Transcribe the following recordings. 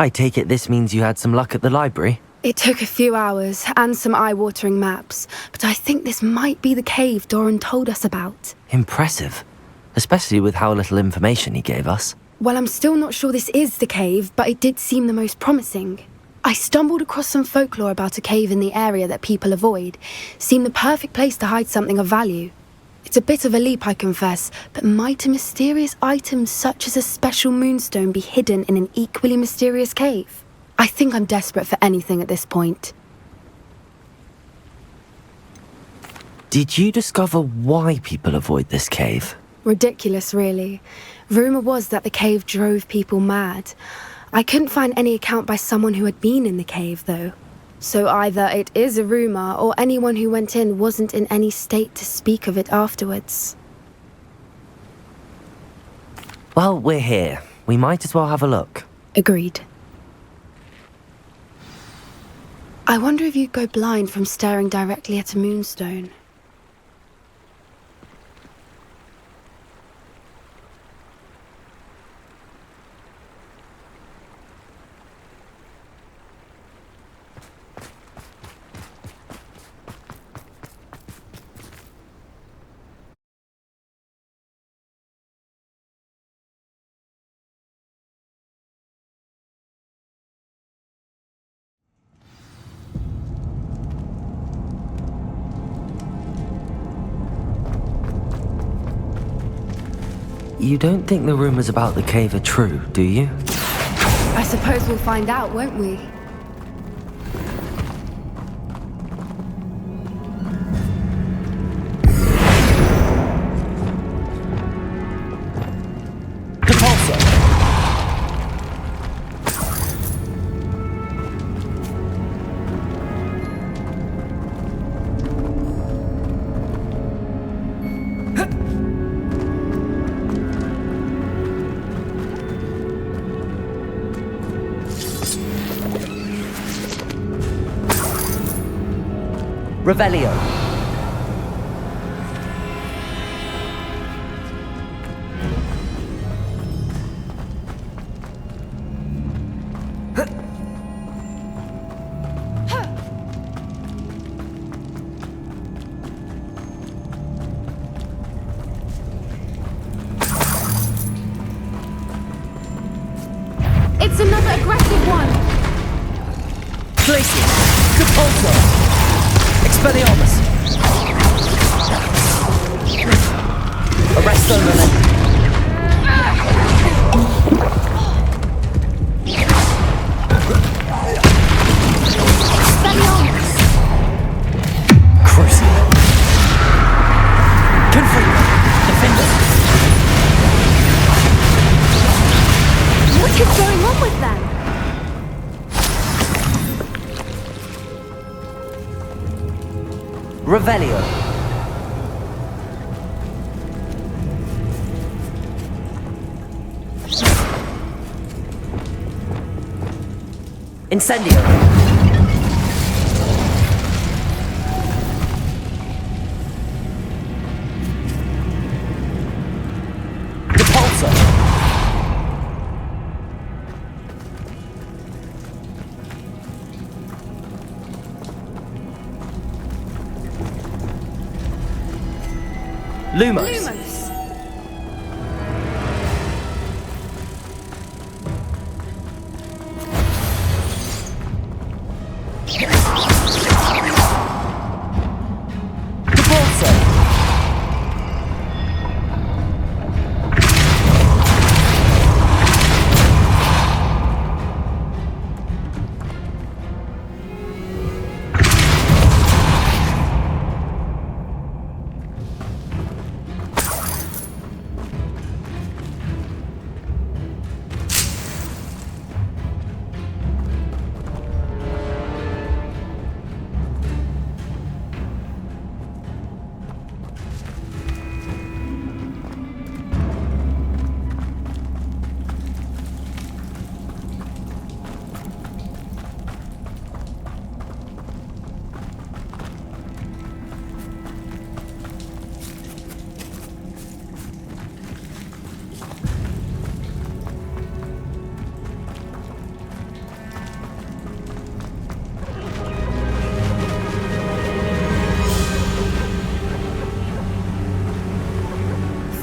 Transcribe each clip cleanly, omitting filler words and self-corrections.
I take it this means you had some luck at the library? It took a few hours and some eye-watering maps, but I think this might be the cave Doran told us about. Impressive. Especially with how little information he gave us. Well, I'm still not sure this is the cave, but it did seem the most promising. I stumbled across some folklore about a cave in the area that people avoid. Seemed the perfect place to hide something of value. It's a bit of a leap, I confess, but might a mysterious item such as a special moonstone be hidden in an equally mysterious cave? I think I'm desperate for anything at this point. Did you discover why people avoid this cave? Ridiculous, really. Rumour was that the cave drove people mad. I couldn't find any account by someone who had been in the cave, though. So either it is a rumour, or anyone who went in wasn't in any state to speak of it afterwards. Well, we're here. We might as well have a look. Agreed. I wonder if you'd go blind from staring directly at a moonstone. You don't think the rumors about the cave are true, do you? I suppose we'll find out, won't we? Revelio. It's another aggressive one! Glacius! Capulso! Expelliarmus! Arresto Memento! Expelliarmus! Crucible! Confringo! Defender! What is going on with them? Revelio. Incendio. Repulsor. Lumos. Lumos! Repulsor.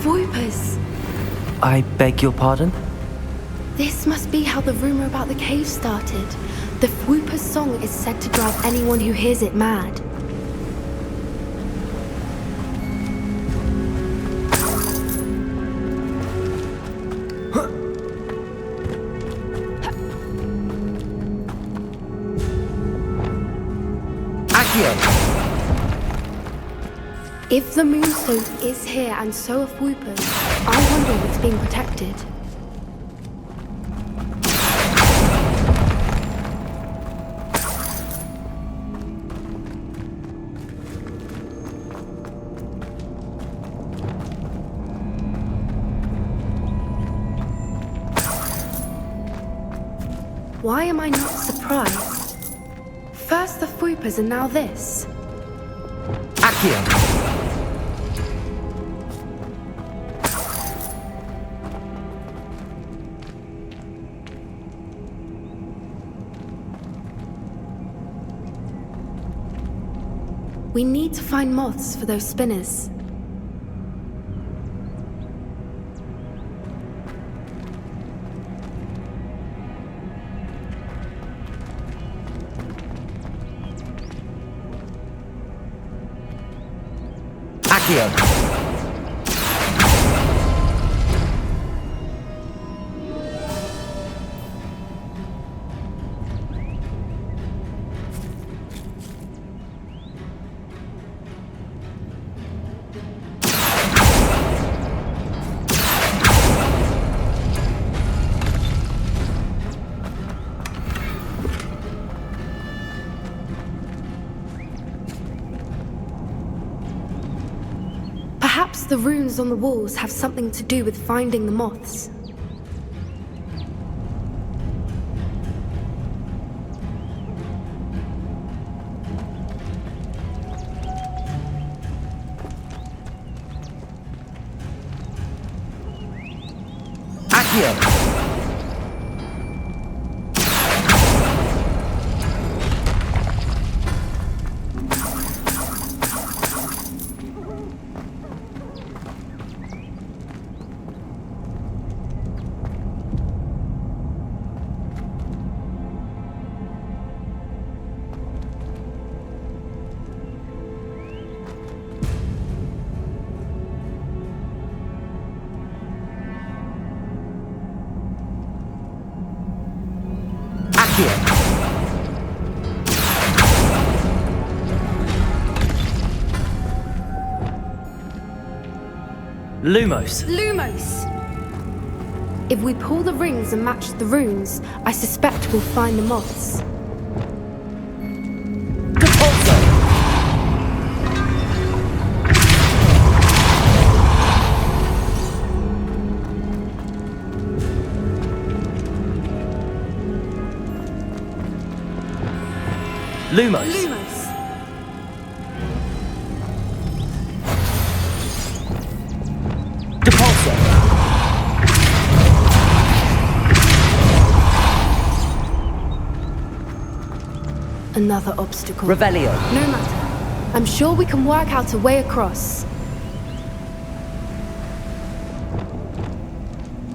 Voipers! I beg your pardon? This must be how the rumor about the cave started. The Whooper's song is said to drive anyone who hears it mad. If the Moonstone is here and so are Whoopers, I wonder if it's being protected. Why am I not surprised? First the Whoopers and now this. Accio! We need to find moths for those spinners. Accio! Perhaps the runes on the walls have something to do with finding the moths. Accio! Lumos. Lumos! If we pull the rings and match the runes, I suspect we'll find the moths. Lumos. Lumos! Another obstacle. Revelio. No matter. I'm sure we can work out a way across.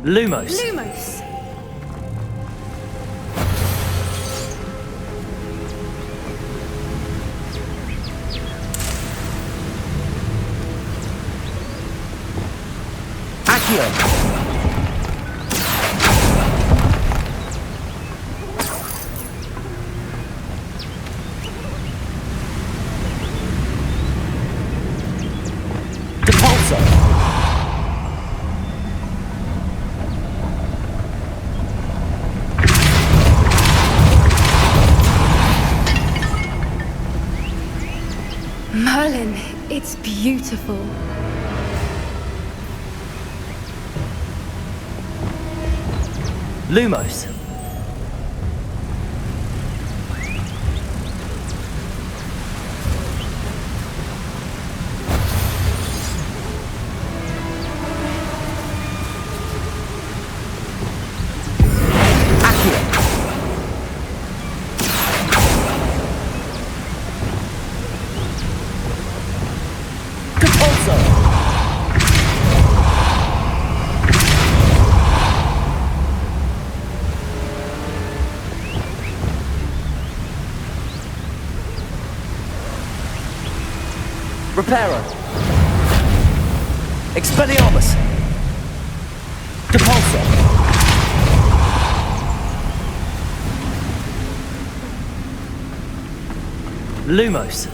Lumos. Lumos! Accio! Merlin, it's beautiful. Lumos. Reparo. Expelliarmus. Depulso. Lumos.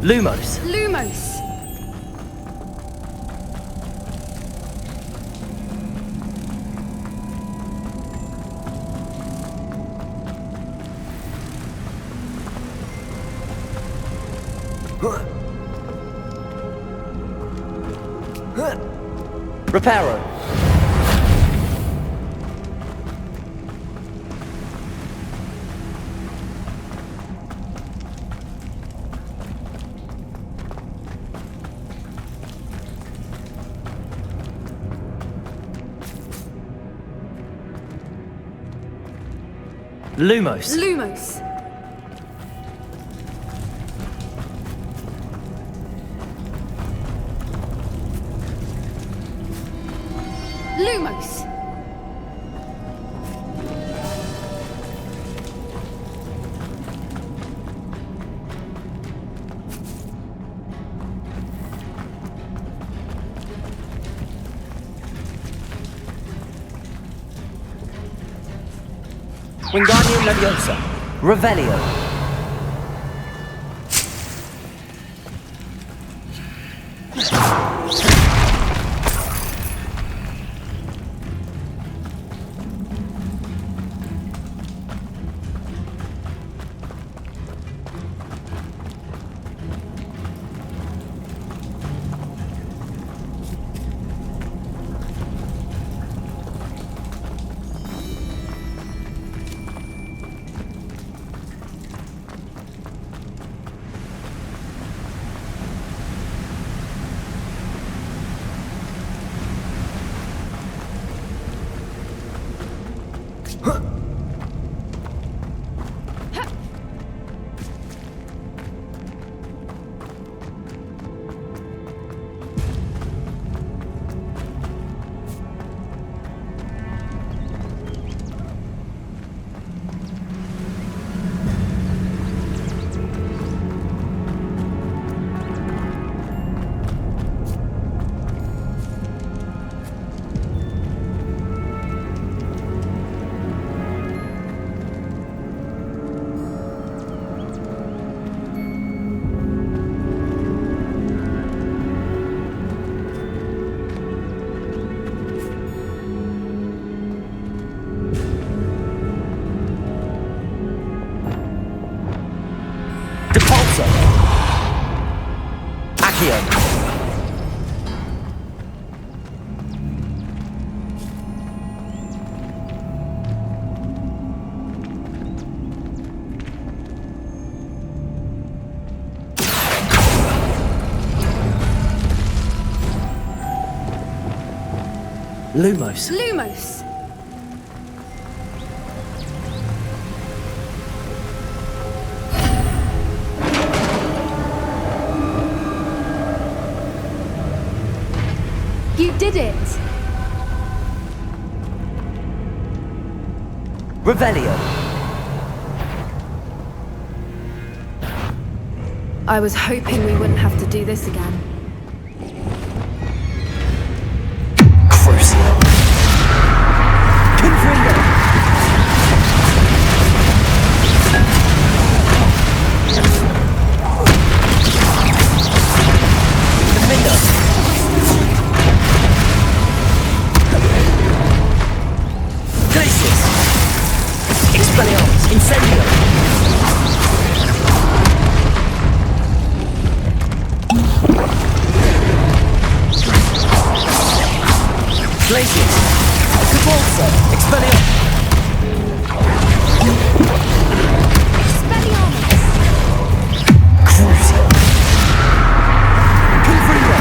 Lumos. Lumos! Reparo. Lumos. Lumos! Lumos! Wingardium Leviosa. Revelio. Depulso. Accio. Lumos. Lumos! You did it! Revelio. I was hoping we wouldn't have to do this again. Crucio. Confringo. Defender. Incendio! Glacius! Convulso! Expelliarmus! Expelliarmus! Crucial! Confringo!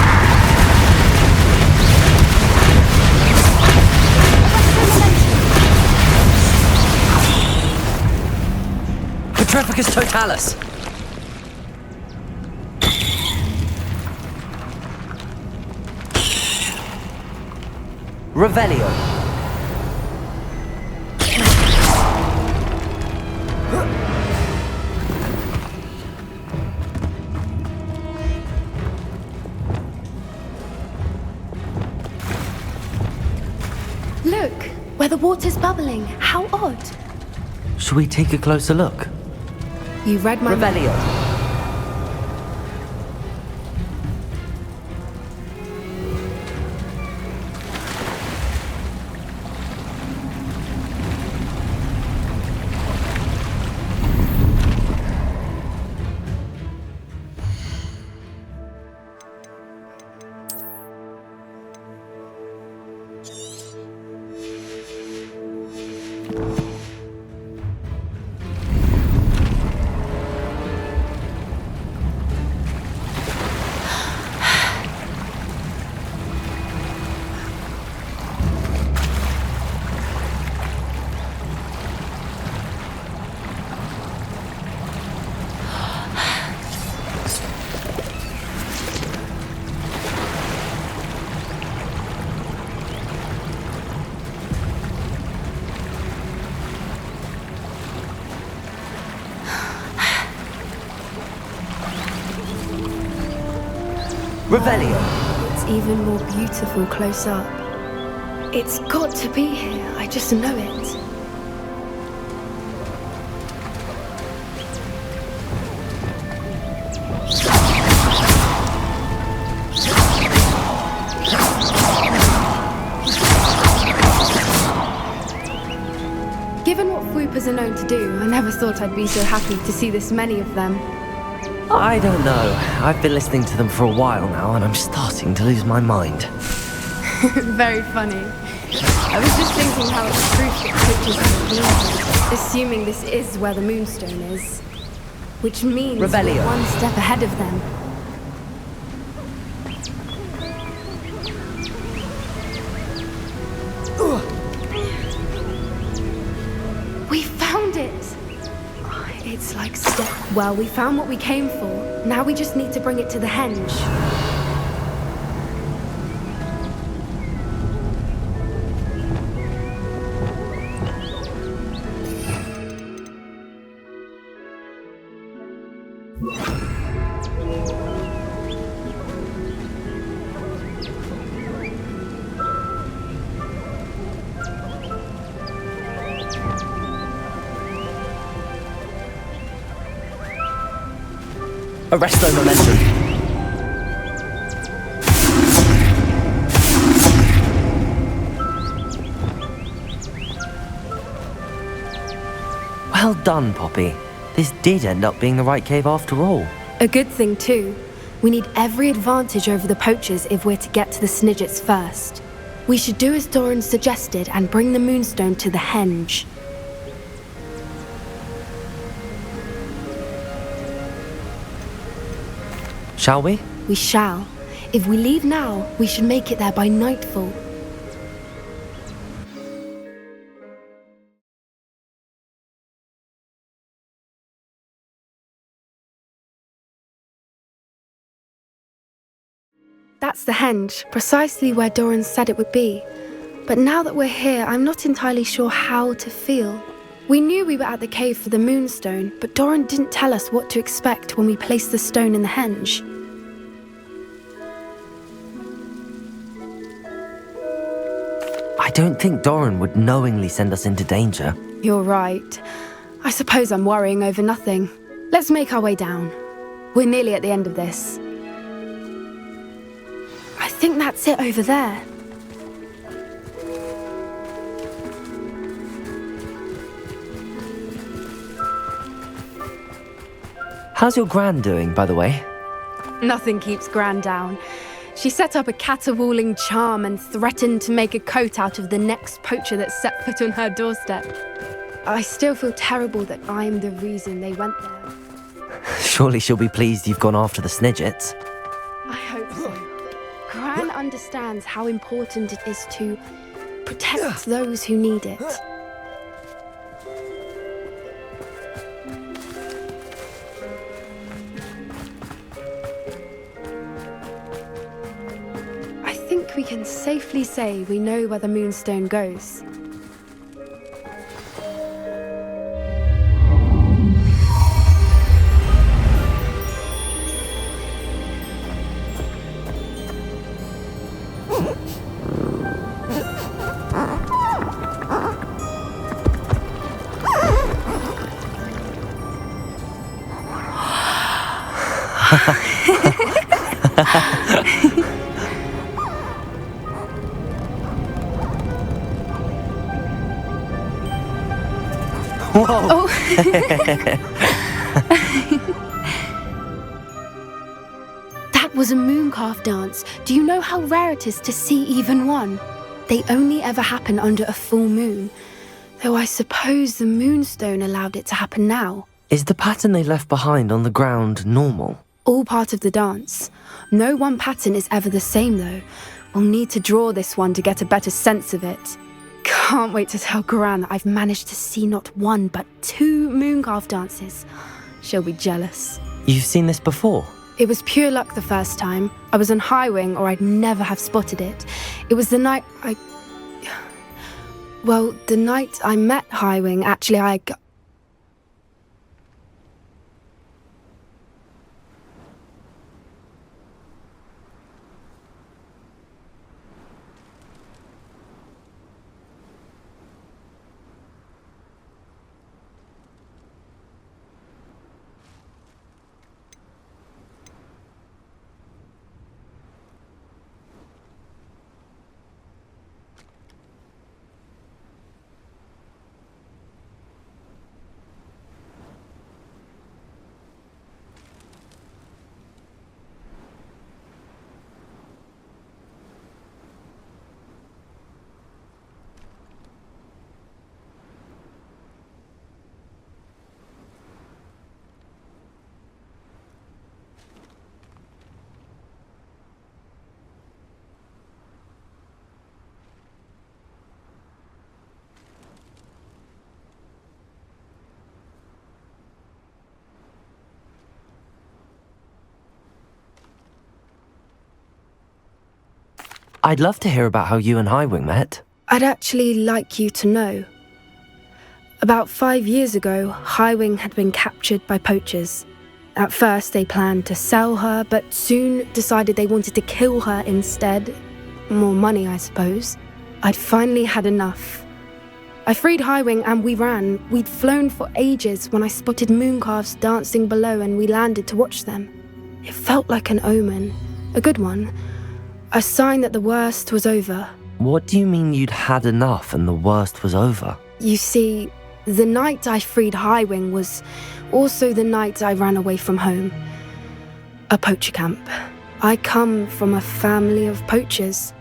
Petrificus Totalis! Revelio! Look, where the water's bubbling. How odd. Shall we take a closer look? You read my Revelio! Revelio! It's even more beautiful close up. It's got to be here. I just know it. Given what Fwoopas are known to do, I never thought I'd be so happy to see this many of them. I don't know. I've been listening to them for a while now, and I'm starting to lose my mind. Very funny. I was just thinking how it's proof that pictures are believable, assuming this is where the Moonstone is. Which means Revelio. we're one step ahead of them. We found it! It's like step. Well, we found what we came for. Now we just need to bring it to the henge. Arresto momentum. Well done, Poppy. This did end up being the right cave after all. A good thing, too. We need every advantage over the poachers if we're to get to the Snidgets first. We should do as Doran suggested and bring the Moonstone to the henge. Shall we? We shall. If we leave now, we should make it there by nightfall. That's the henge, precisely where Doran said it would be. But now that we're here, I'm not entirely sure how to feel. We knew we were at the cave for the Moonstone, but Doran didn't tell us what to expect when we placed the stone in the henge. I don't think Doran would knowingly send us into danger. You're right. I suppose I'm worrying over nothing. Let's make our way down. We're nearly at the end of this. I think that's it over there. How's your gran doing, by the way? Nothing keeps Gran down. She set up a caterwauling charm and threatened to make a coat out of the next poacher that set foot on her doorstep. I still feel terrible that I'm the reason they went there. Surely she'll be pleased you've gone after the Snidgets. I hope so. Gran understands how important it is to protect those who need it. I think we can safely say we know where the Moonstone goes. Whoa! Oh. That was a mooncalf dance. Do you know how rare it is to see even one? They only ever happen under a full moon. Though I suppose the Moonstone allowed it to happen now. Is the pattern they left behind on the ground normal? All part of the dance. No one pattern is ever the same, though. We'll need to draw this one to get a better sense of it. Can't wait to tell Gran that I've managed to see not one, but 2 mooncalf dances. She'll be jealous. You've seen this before? It was pure luck the first time. I was on Highwing, or I'd never have spotted it. It was the night the night I met Highwing, actually, I'd love to hear about how you and Highwing met. I'd actually like you to know. About 5 years ago, Highwing had been captured by poachers. At first, they planned to sell her, but soon decided they wanted to kill her instead. More money, I suppose. I'd finally had enough. I freed Highwing and we ran. We'd flown for ages when I spotted mooncalves dancing below and we landed to watch them. It felt like an omen. A good one. A sign that the worst was over. What do you mean you'd had enough and the worst was over? You see, the night I freed Highwing was also the night I ran away from home. A poacher camp. I come from a family of poachers.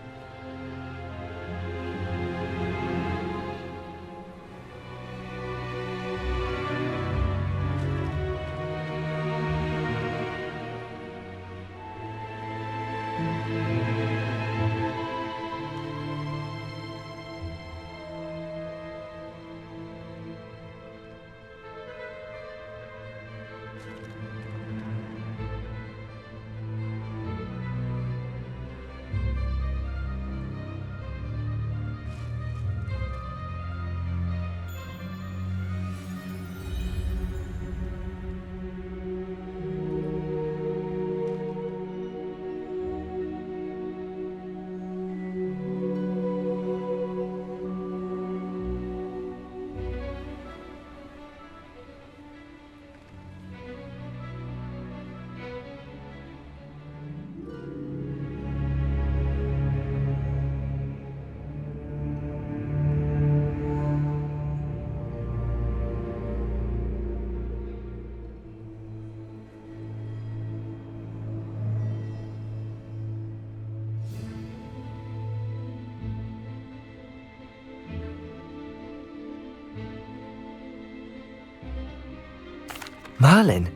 Merlin?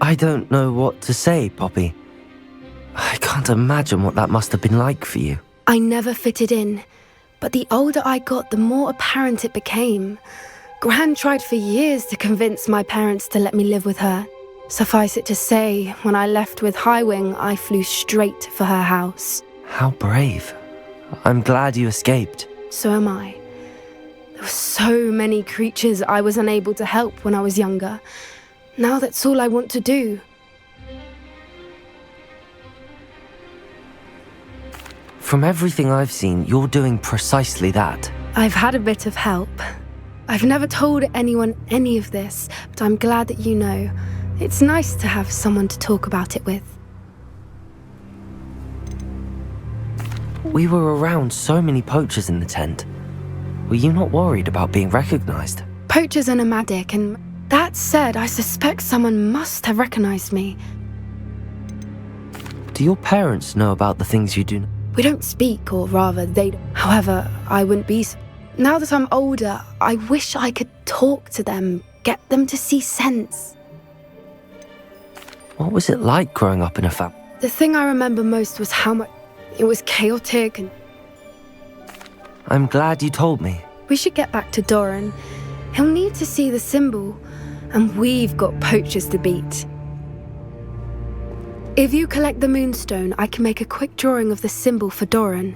I don't know what to say, Poppy. I can't imagine what that must have been like for you. I never fitted in, but the older I got, the more apparent it became. Gran tried for years to convince my parents to let me live with her. Suffice it to say, when I left with Highwing, I flew straight for her house. How brave. I'm glad you escaped. So am I. There were so many creatures I was unable to help when I was younger. Now that's all I want to do. From everything I've seen, you're doing precisely that. I've had a bit of help. I've never told anyone any of this, but I'm glad that you know. It's nice to have someone to talk about it with. We were around so many poachers in the tent. Were you not worried about being recognized? Poachers are nomadic, and that said, I suspect someone must have recognized me. Do your parents know about the things you do? We don't speak, or rather, they don't. However, I wouldn't be... Now that I'm older, I wish I could talk to them, get them to see sense. What was it like growing up in a family? The thing I remember most was how much it was chaotic, and I'm glad you told me. we should get back to Doran. He'll need to see the symbol, and we've got poachers to beat. If you collect the moonstone, I can make a quick drawing of the symbol for Doran.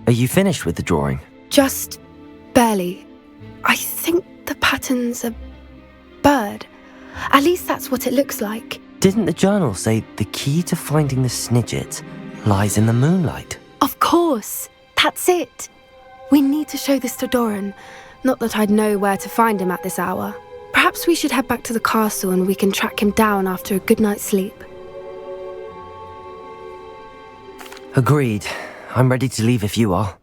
Are you finished with the drawing? Just barely. I think the pattern's a bird. At least that's what it looks like. Didn't the journal say the key to finding the Snidget lies in the moonlight? Of course. That's it. We need to show this to Doran. Not that I'd know where to find him at this hour. Perhaps we should head back to the castle and we can track him down after a good night's sleep. Agreed. I'm ready to leave if you are.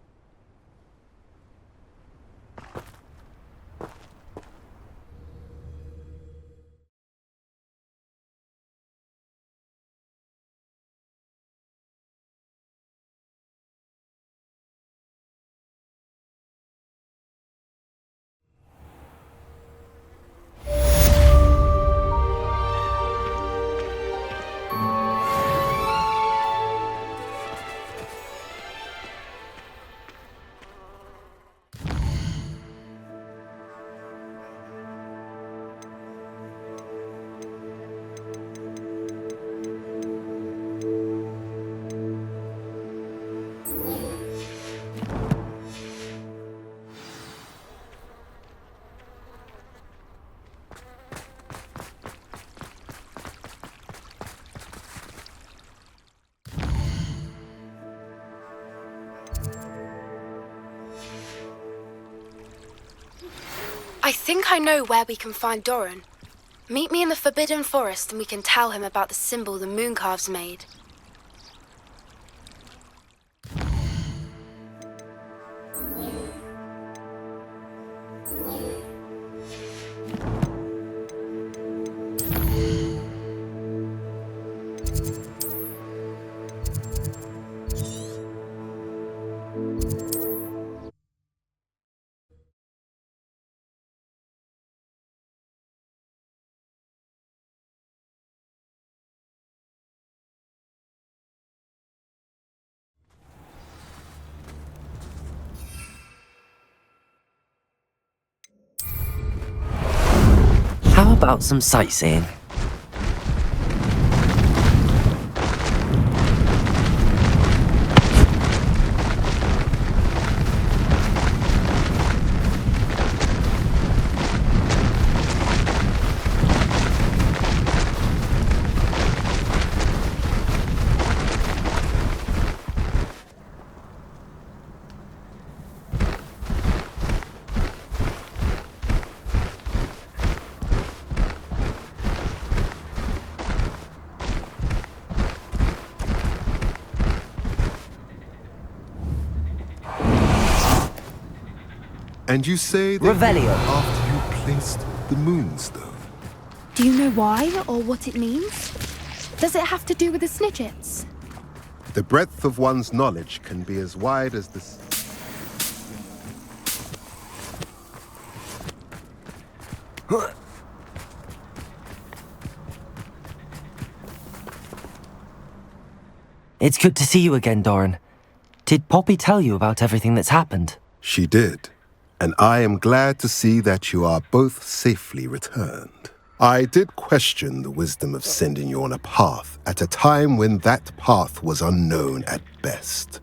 I think I know where we can find Doran. Meet me in the Forbidden Forest and we can tell him about the symbol the Mooncalves made. How about some sightseeing? And you say that Revelio. after you placed the moonstone. Do you know why or what it means? Does it have to do with the Snidgets? The breadth of one's knowledge can be as wide as the... It's good to see you again, Doran. Did Poppy tell you about everything that's happened? She did, and I am glad to see that you are both safely returned. I did question the wisdom of sending you on a path at a time when that path was unknown at best,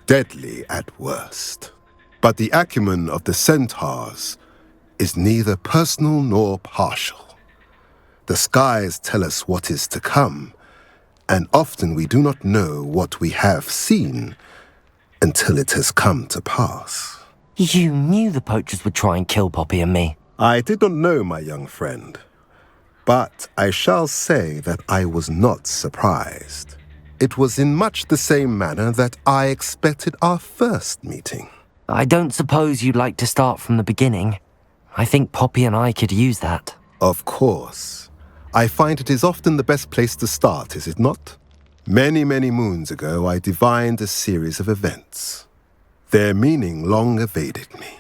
deadly at worst. But the acumen of the centaurs is neither personal nor partial. The skies tell us what is to come, and often we do not know what we have seen until it has come to pass. You knew the poachers would try and kill Poppy and me. I did not know, my young friend, but I shall say that I was not surprised. It was in much the same manner that I expected our first meeting. I don't suppose you'd like to start from the beginning. I think Poppy and I could use that. Of course. I find it is often the best place to start, is it not? Many, many moons ago, I divined a series of events. Their meaning long evaded me,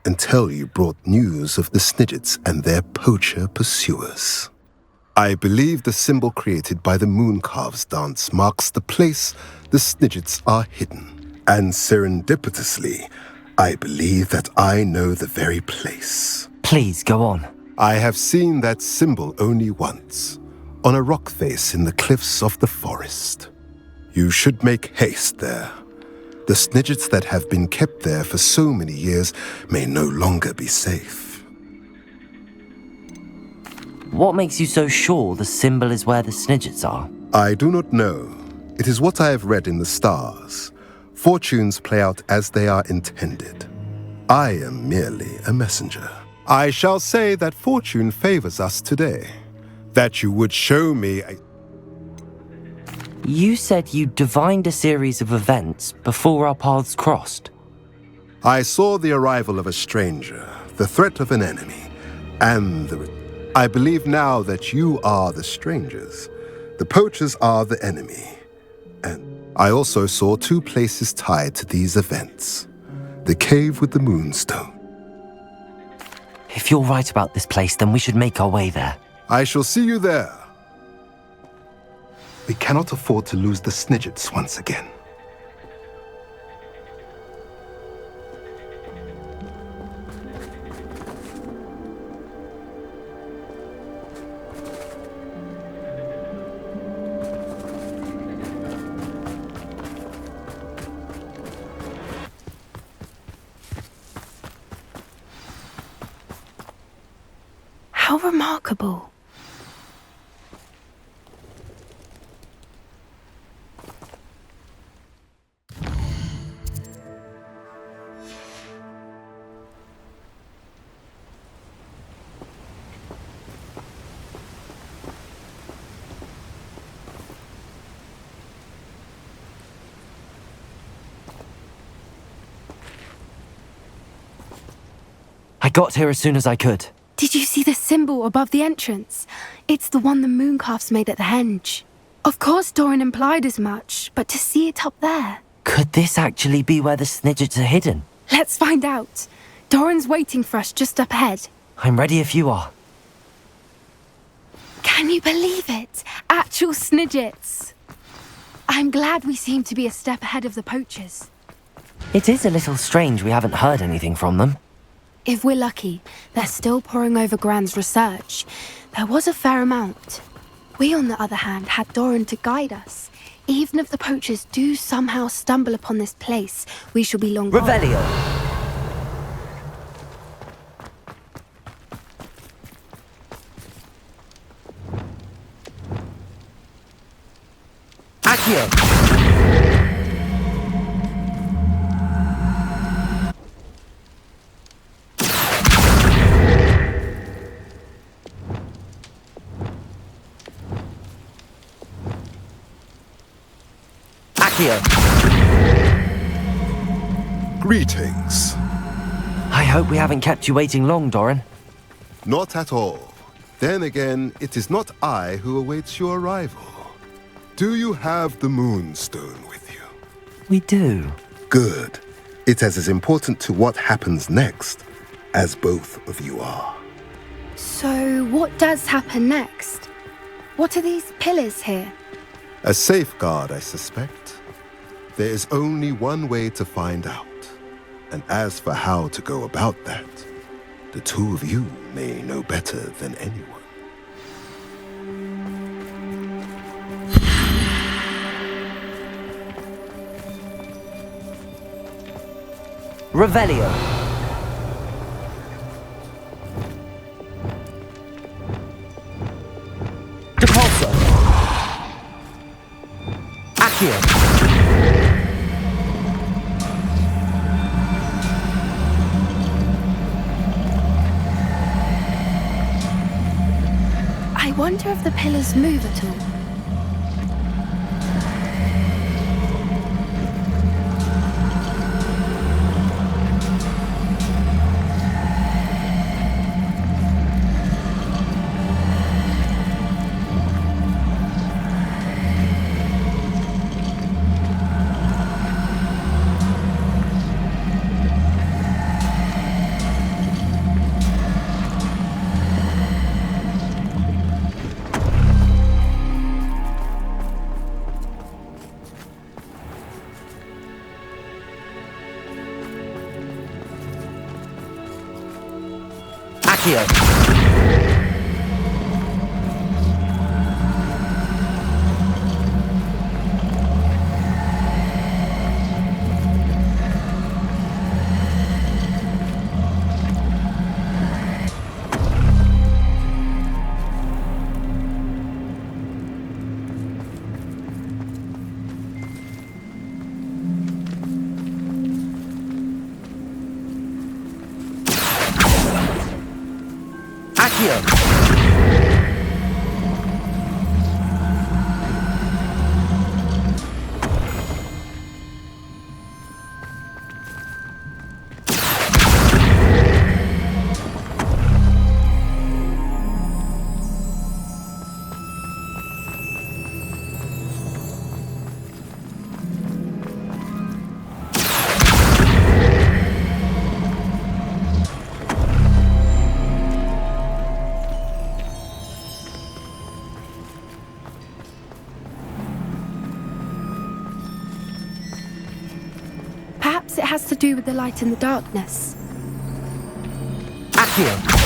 until you brought news of the Snidgets and their poacher pursuers. I believe the symbol created by the Mooncalves dance marks the place the Snidgets are hidden. And serendipitously, I believe that I know the very place. Please, go on. I have seen that symbol only once, on a rock face in the cliffs of the forest. You should make haste there. The Snidgets that have been kept there for so many years may no longer be safe. What makes you so sure the symbol is where the Snidgets are? I do not know. It is what I have read in the stars. Fortunes play out as they are intended. I am merely a messenger. I shall say that fortune favors us today. That you would show me a... You said you divined a series of events before our paths crossed. I saw the arrival of a stranger, the threat of an enemy, and I believe now that you are the strangers. The poachers are the enemy. And I also saw two places tied to these events. The cave with the moonstone. If you're right about this place, then we should make our way there. I shall see you there. We cannot afford to lose the Snidgets once again. How remarkable. I got here as soon as I could. Did you see the symbol above the entrance? It's the one the Mooncalves made at the henge. Of course Doran implied as much, but to see it up there... Could this actually be where the Snidgets are hidden? Let's find out. Doran's waiting for us just up ahead. I'm ready if you are. Can you believe it? Actual Snidgets. I'm glad we seem to be a step ahead of the poachers. It is a little strange we haven't heard anything from them. If we're lucky, they're still poring over Gran's research. There was a fair amount. We, on the other hand, had Doran to guide us. Even if the poachers do somehow stumble upon this place, we shall be long gone. Revelio! Accio! Greetings. I hope we haven't kept you waiting long, Doran. Not at all. Then again, it is not I who awaits your arrival. Do you have the moonstone with you? We do. Good. It is as important to what happens next as both of you are. So, what does happen next? What are these pillars here? A safeguard, I suspect. There is only one way to find out. And as for how to go about that, the two of you may know better than anyone. Revelio. Depulso. Accio. I wonder if the pillars move at all. Accio. Accio. Perhaps it has to do with the light in the darkness. Accio.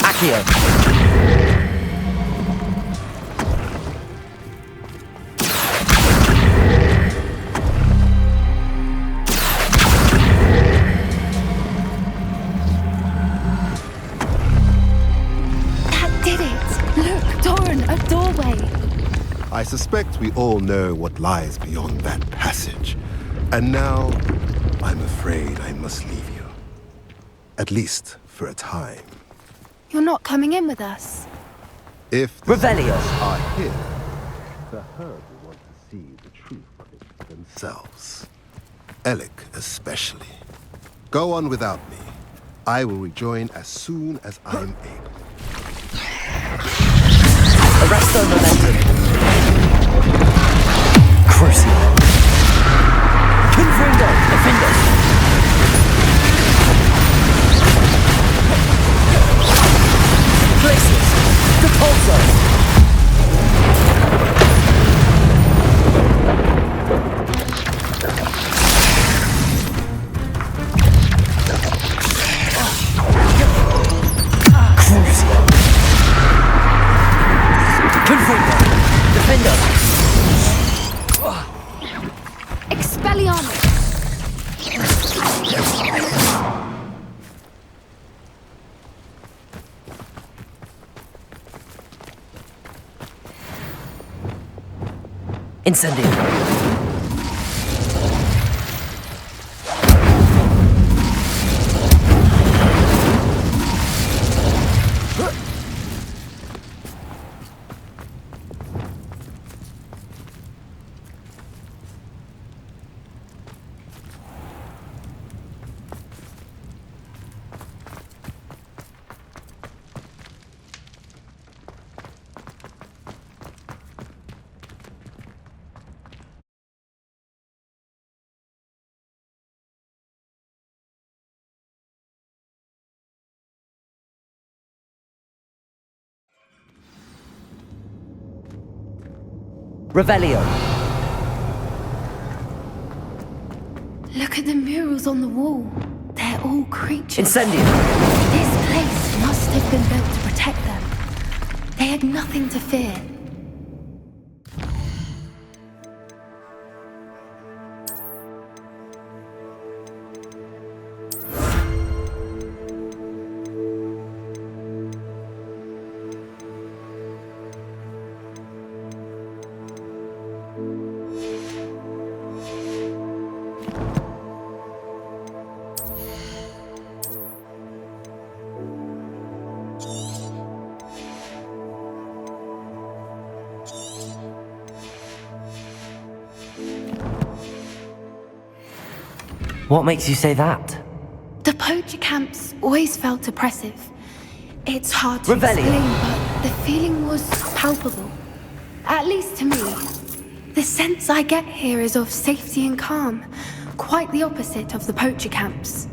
Accio. That did it! Look, Doran, a doorway! I suspect we all know what lies beyond that passage. And now, I'm afraid I must leave you. At least for a time. You're not coming in with us. If the Revelio. spirits are here, the herd will want to see the truth of it themselves. Alec especially. Go on without me. I will rejoin as soon as I'm able. Arresto momentum. Crucio. Confrindo. Defendo. Places. Depulso. Crucio. Confrindo. Defendo. Expelliarmus! Incendio. Revelio. Look at the murals on the wall. They're all creatures. Incendio. This place must have been built to protect them. They had nothing to fear. What makes you say that? The poacher camps always felt oppressive. It's hard to Rebellion. explain, but the feeling was palpable. At least to me. The sense I get here is of safety and calm. Quite the opposite of the poacher camps.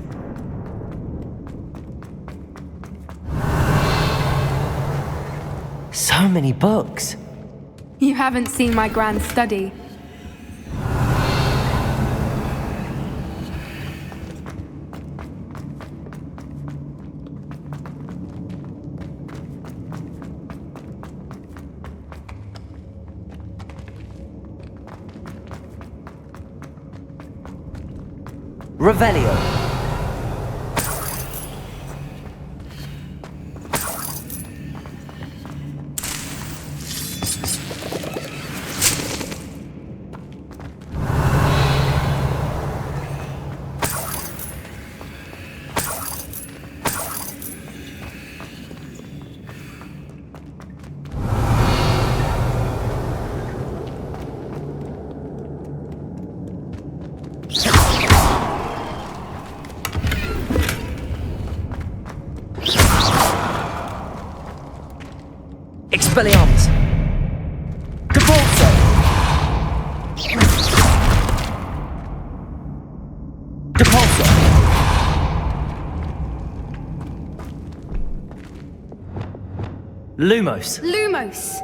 So many books. You haven't seen my grand study. Revelio. Expelliarmus! Depulso! Depulso! Lumos! Lumos!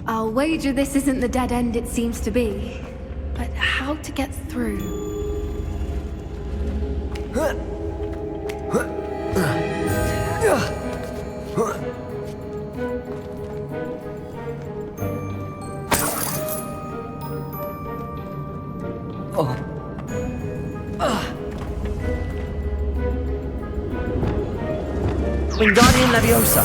I'll wager this isn't the dead end it seems to be. But how to get through? Wingardium Leviosa!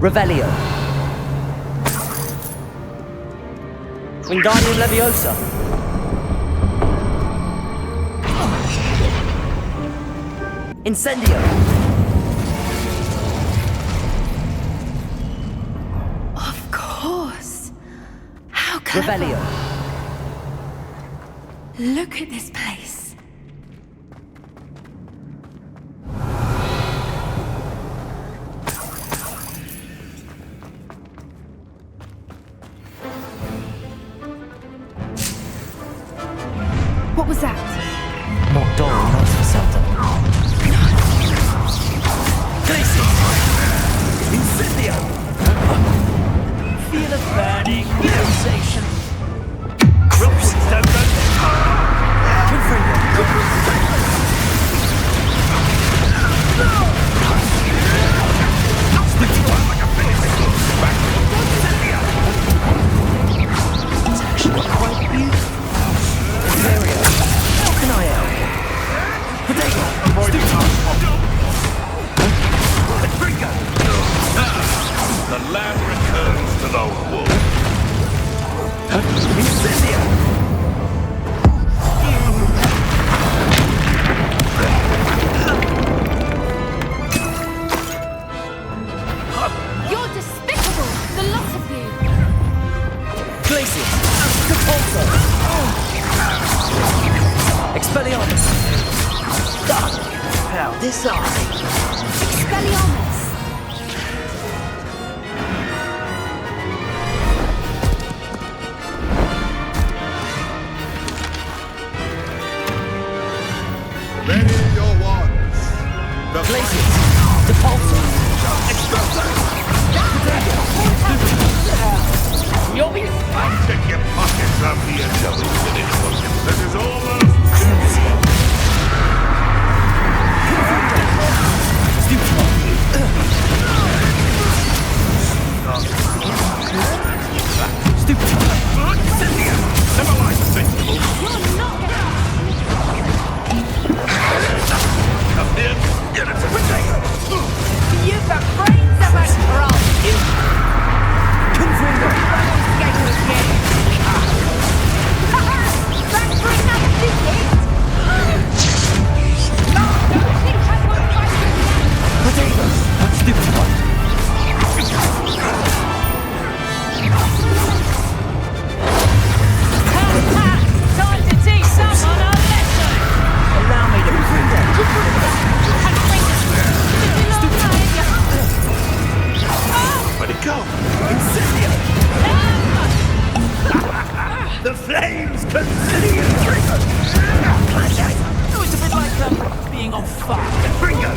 Revelio. Wingardium Leviosa. Incendio. Of course. How clever. Revelio. Look at this place. What was that? Not Doran, that's for certain. Glacius! Incendio! Feel a burning sensation. Ropes don't rotate. It's actually quite beautiful. Imperio, how can I help? Potato! Avoid the Expelliarmus! Ready your wands. The Places. Depulsor. You'll be fine. Check your pockets up here, double minute. This is almost Cynthia! Never mind the vegetables. Come in, get it to potato. You've got brains of a troll. Back for another visit. No, don't think I won't fight you again. Potatoes. What stupid one? Time to teach someone a lesson. Allow me to bring that. Where'd it go? Incendio. The flames continue. Oh, it's a bit like being on fire. Bringo!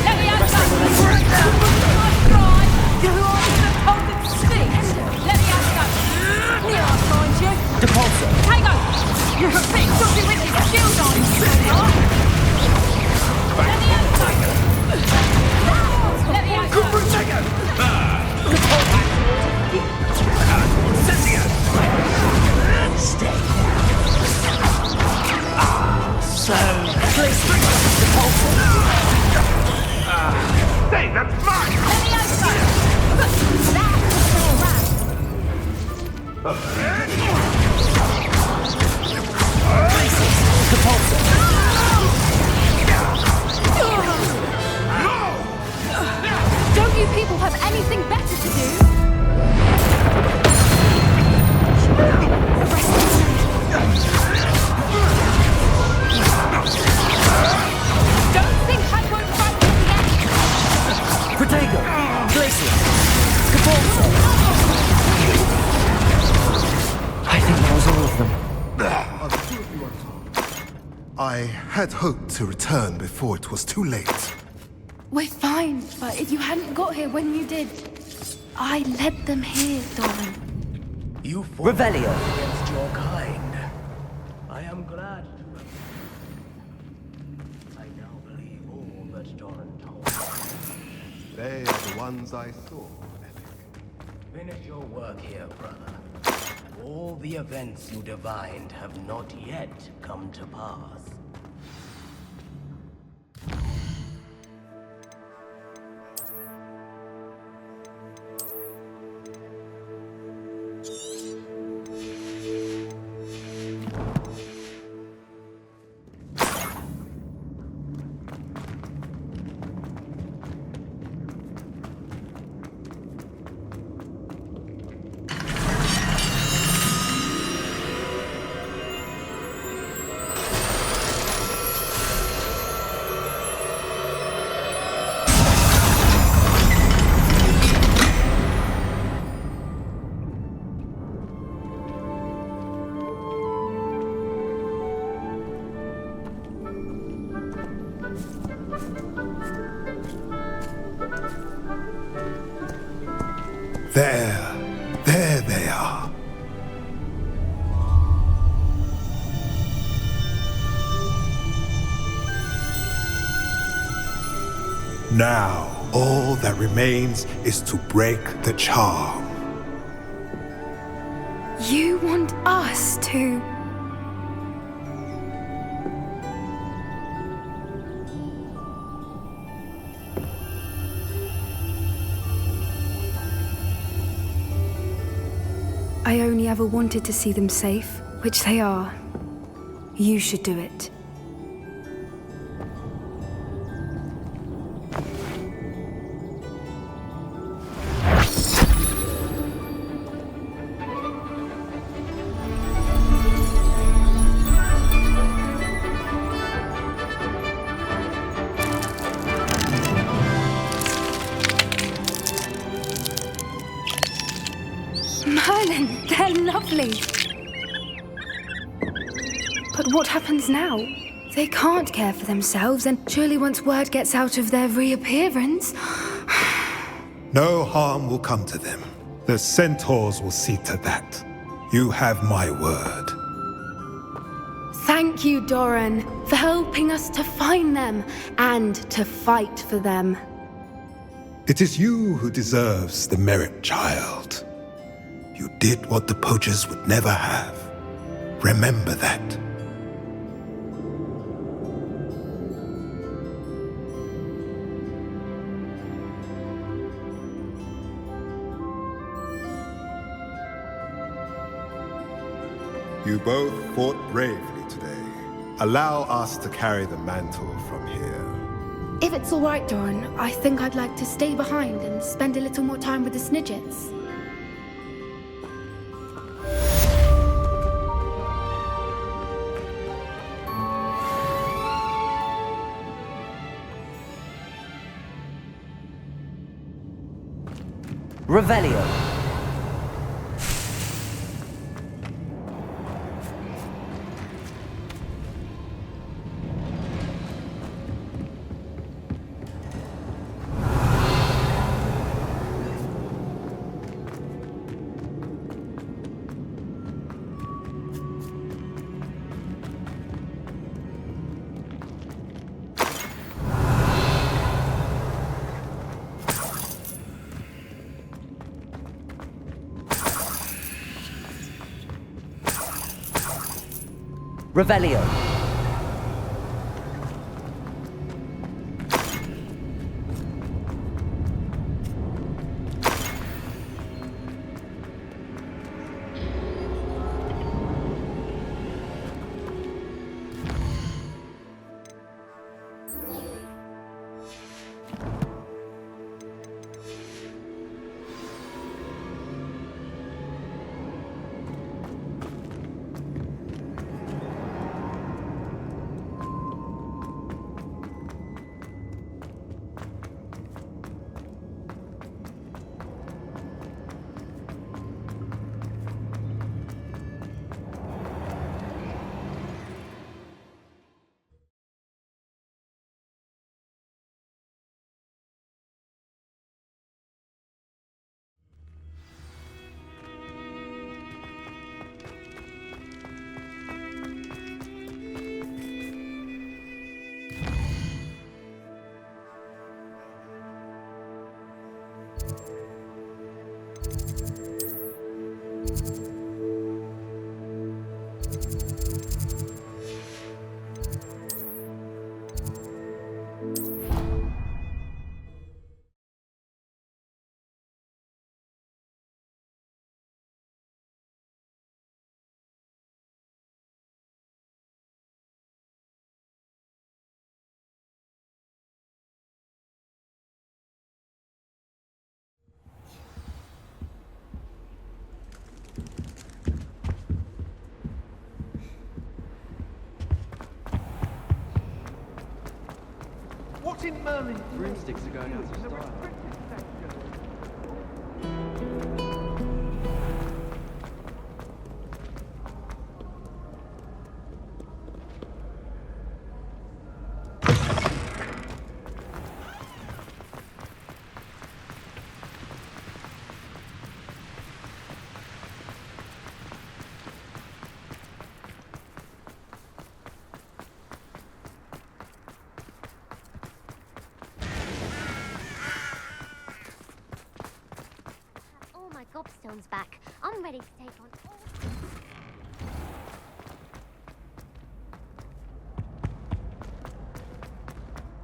Let me have some. I've tried. You're on the potent speech. Let me have some. Here, I'll find you. Depulsor. Potato. You're a bit dodgy with your shield on. You are. Let me have some. Let me have some. Cynthia! Stay. So places. Depulsor. Hey, that's mine! Let me have some. That's all right. Places. Depulsor. Don't you people have anything better to do? Don't think I won't fight you again. Protego. Glacier. Depulsor. I think that was all of them. I had hoped to return before it was too late. We're fine, but if you hadn't got here when you did, I led them here, darling. You fought Revelio. against your kind. I am glad to have... I now believe all that Doran told me. They are the ones I saw. Finish your work here, brother. All the events you divined have not yet come to pass. There they are. Now, all that remains is to break the charm. You want us to... I only ever wanted to see them safe, which they are. You should do it. Doran, they're lovely. But what happens now? They can't care for themselves, and surely once word gets out of their reappearance... No harm will come to them. The centaurs will see to that. You have my word. Thank you, Doran, for helping us to find them and to fight for them. It is you who deserves the merit, child. You did what the poachers would never have. Remember that. You both fought bravely today. Allow us to carry the mantle from here. If it's all right, Doran, I think I'd like to stay behind and spend a little more time with the Snidgets. Revelio. Revelio. What in Merlin? Broomsticks are going out of style. Gobstones back. I'm ready to take on all...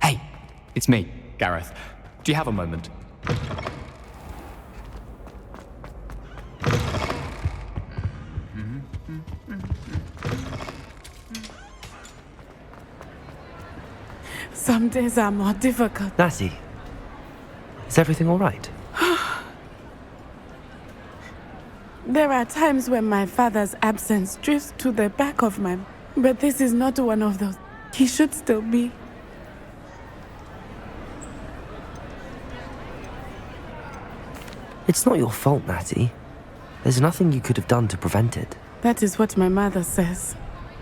Hey, it's me, Gareth. Do you have a moment? Some days are more difficult. Natty, is everything all right? There are times when my father's absence drifts to the back of my... But this is not one of those. He should still be. It's not your fault, Natty. There's nothing you could have done to prevent it. That is what my mother says.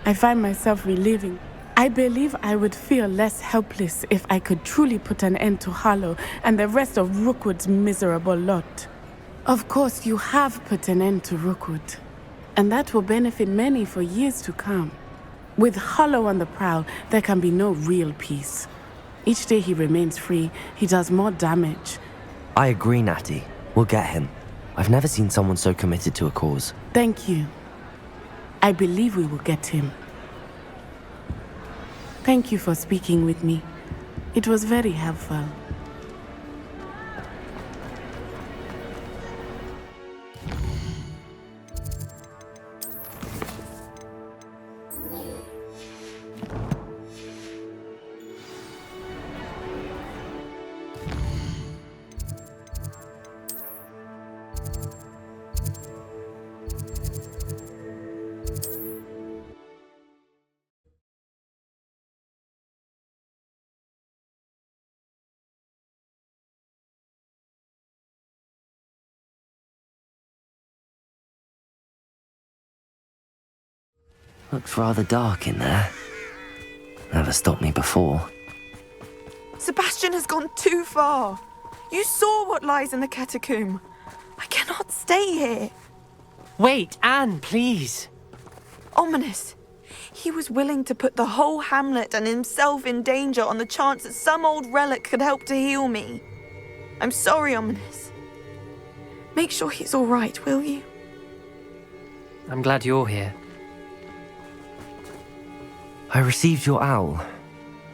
I find myself reliving. I believe I would feel less helpless if I could truly put an end to Sallow and the rest of Rookwood's miserable lot. Of course, you have put an end to Rookwood, and that will benefit many for years to come. With Sallow on the prowl, there can be no real peace. Each day he remains free, he does more damage. I agree, Natty. We'll get him. I've never seen someone so committed to a cause. Thank you. I believe we will get him. Thank you for speaking with me. It was very helpful. Looks rather dark in there. Never stopped me before. Sebastian has gone too far. You saw what lies in the catacomb. I cannot stay here. Wait, Anne, please. Ominous. He was willing to put the whole hamlet and himself in danger on the chance that some old relic could help to heal me. I'm sorry, Ominous. Make sure he's all right, will you? I'm glad you're here. I received your owl.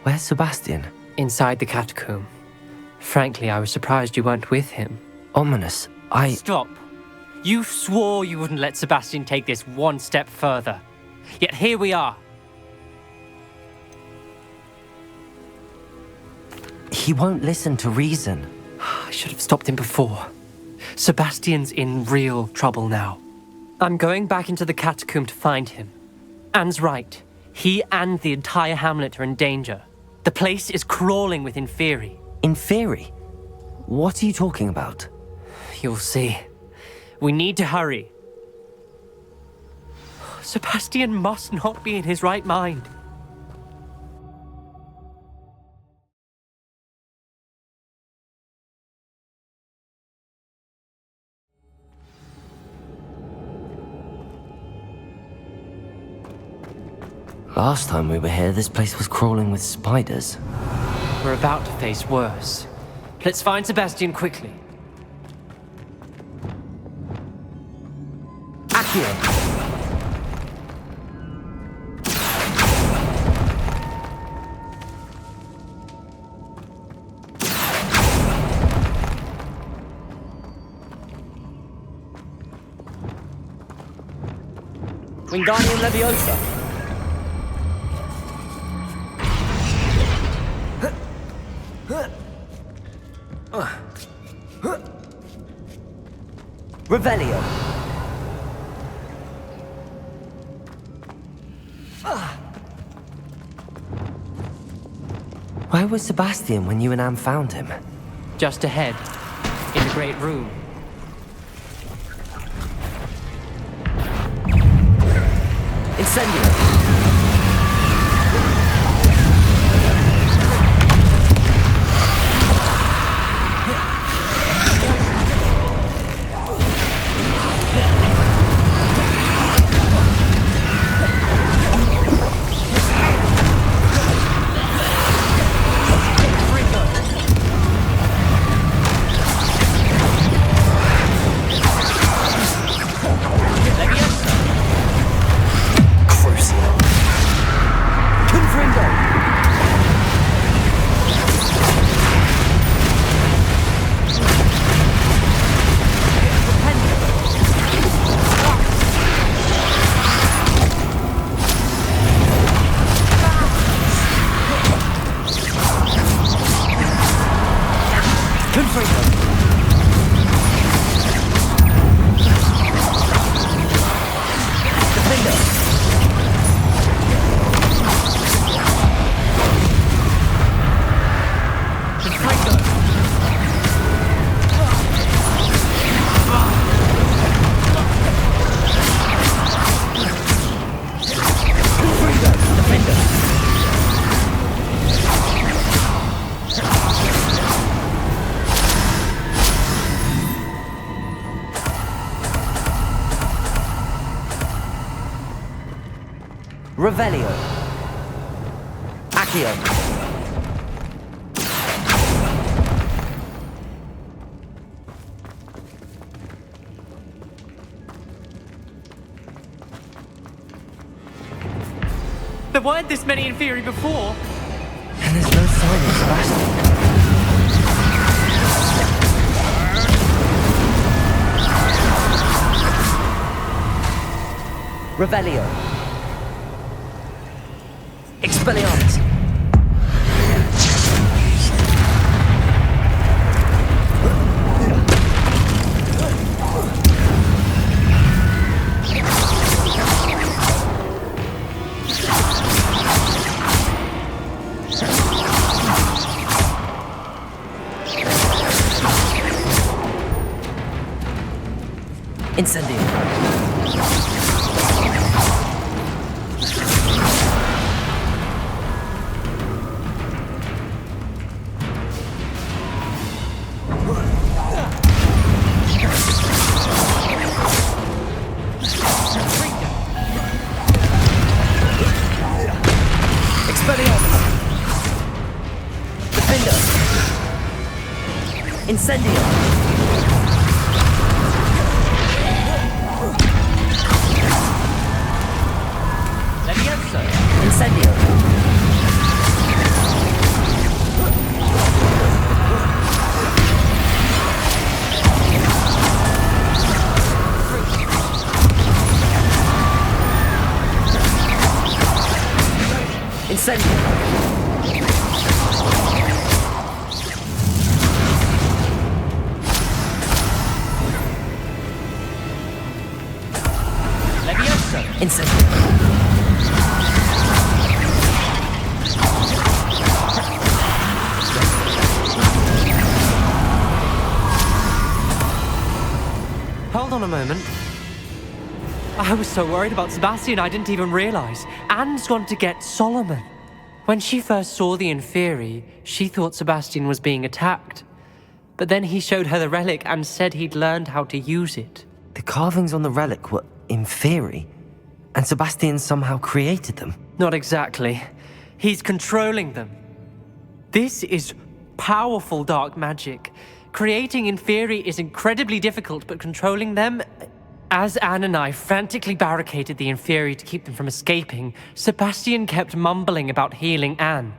Where's Sebastian? Inside the catacomb. Frankly, I was surprised you weren't with him. Ominous, Stop. You swore you wouldn't let Sebastian take this one step further. Yet here we are. He won't listen to reason. I should have stopped him before. Sebastian's in real trouble now. I'm going back into the catacomb to find him. Anne's right. He and the entire hamlet are in danger. The place is crawling with Inferi. Inferi? What are you talking about? You'll see. We need to hurry. Sebastian must not be in his right mind. Last time we were here, this place was crawling with spiders. We're about to face worse. Let's find Sebastian quickly. Accio! Wingardium Leviosa. Revelio. Where was Sebastian when you and Anne found him? Just ahead, in the great room. Incendio. Crucial. Revelio. Accio. There weren't this many in theory before. And there's no sign of Sebastian. Revelio. Expelliarmus. Incendio. Expelliarmus. Defender. Incendio. Incendio. Incendio. Levioso. Incendio. Hold on a moment. I was so worried about Sebastian I didn't even realize. Anne's gone to get Solomon. When she first saw the Inferi, she thought Sebastian was being attacked. But then he showed her the relic and said he'd learned how to use it. The carvings on the relic were Inferi, and Sebastian somehow created them. Not exactly. He's controlling them. This is powerful dark magic. Creating Inferi is incredibly difficult, but controlling them... As Anne and I frantically barricaded the Inferi to keep them from escaping, Sebastian kept mumbling about healing Anne.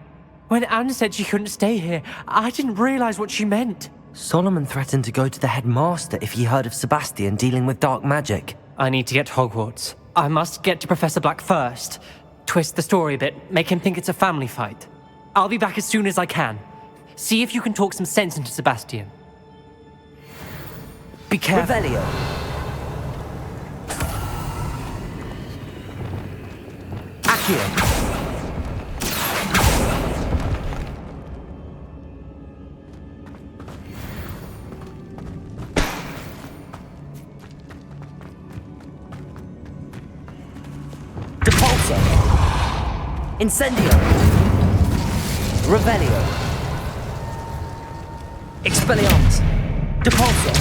When Anne said she couldn't stay here, I didn't realize what she meant. Solomon threatened to go to the headmaster if he heard of Sebastian dealing with dark magic. I need to get to Hogwarts. I must get to Professor Black first. Twist the story a bit, make him think it's a family fight. I'll be back as soon as I can. See if you can talk some sense into Sebastian. Be careful. Revelio. Accio. Depulso. Incendio. Revelio. Expelliarmus. Depulso.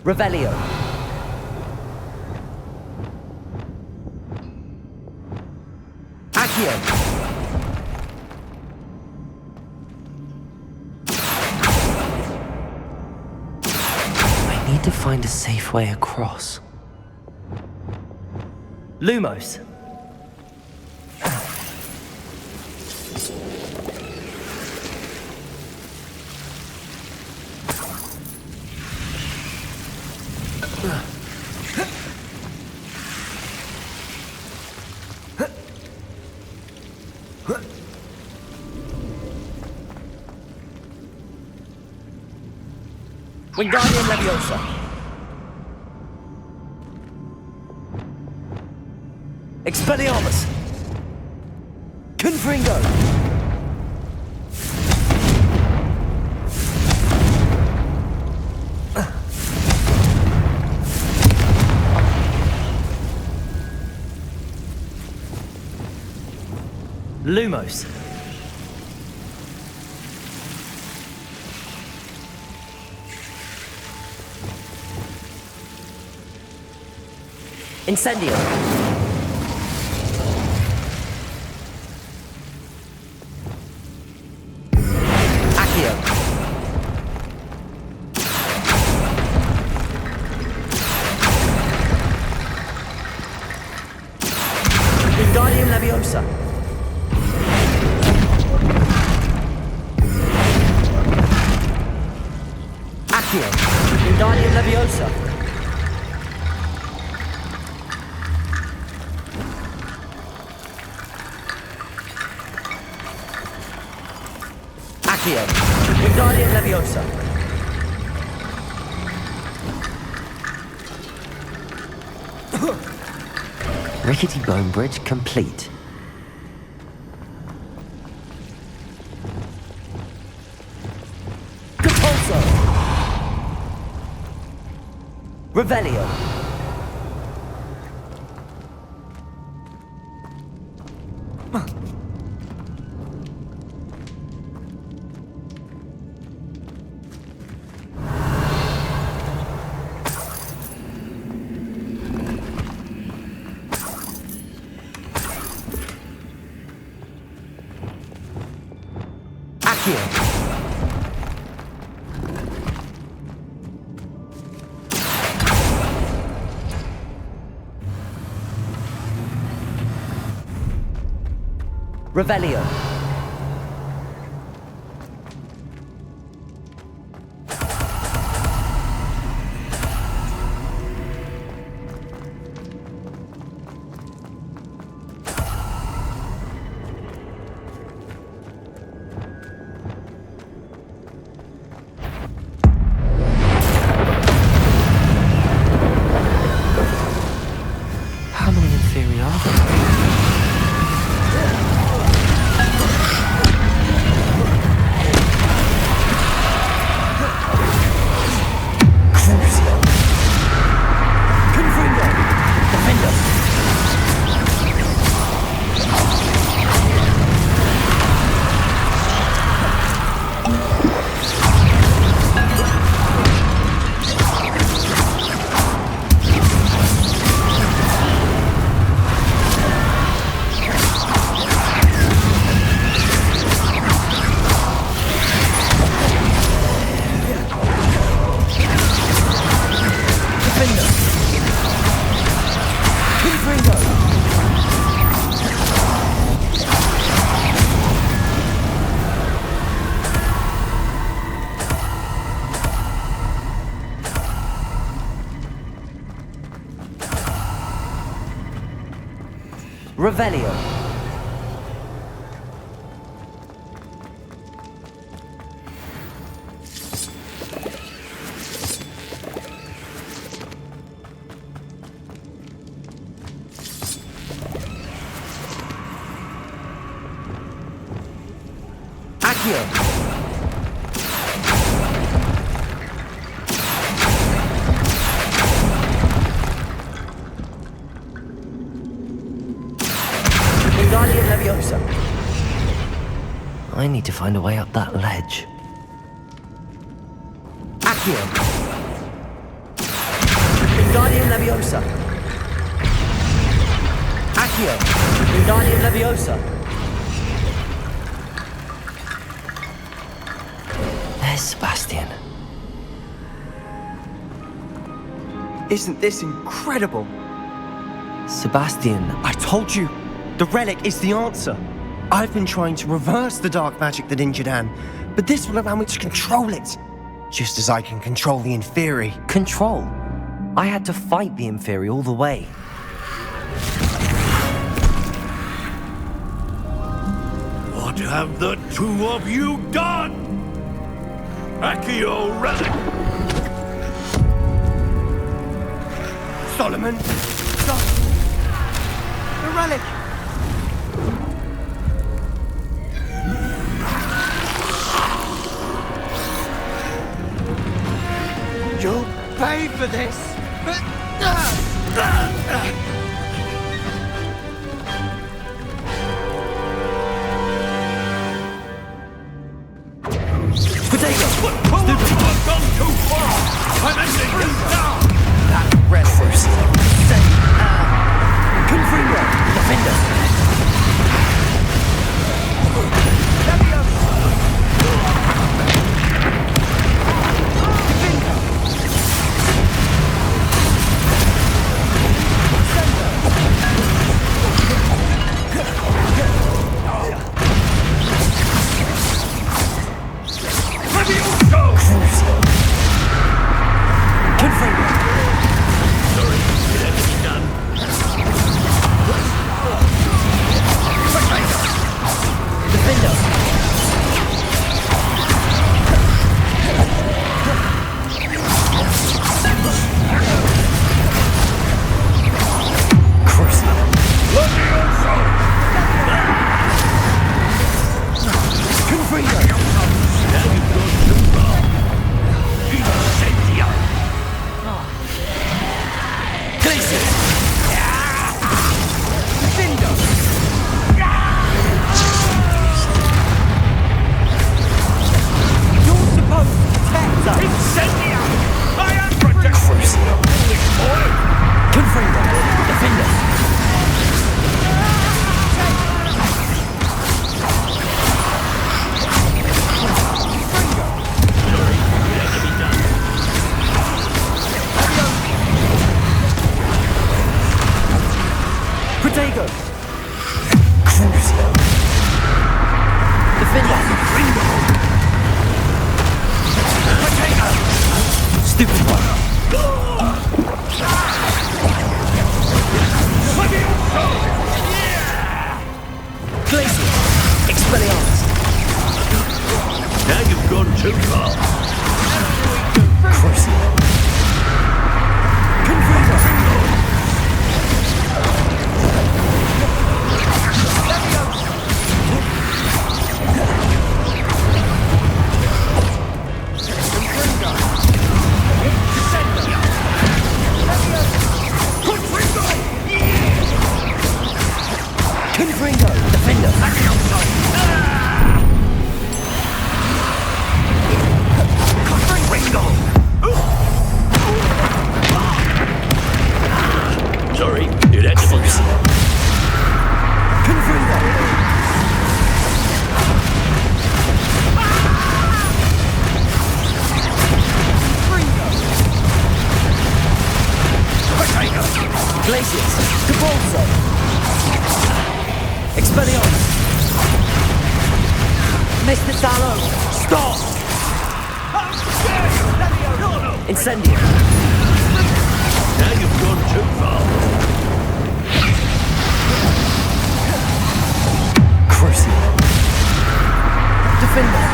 Revelio. Accio. I need to find a safe way across. Lumos. Wingardium Leviosa. Expelliarmus. Confringo. Lumos. Incendio. Accio. Wingardium Leviosa. Accio. Wingardium Leviosa. Accio. Wingardium Leviosa. Rickety Bone Bridge complete. Compulso. Revelio. Accio. Revelio. How many in theory are there? Revelio. Accio. Wingardium Leviosa. I need to find a way up that ledge. Accio. Wingardium Leviosa. Accio. Wingardium Leviosa. There's Sebastian. Isn't this incredible? Sebastian. I told you, the relic is the answer. I've been trying to reverse the dark magic that injured Anne, but this will allow me to control it. Just as I can control the Inferi. Control? I had to fight the Inferi all the way. What have the two of you done? Accio relic! Solomon, stop! The relic! You'll pay for this! Mr. Sallow, stop! Incendio. Now you've gone too far. Crucible. Defender.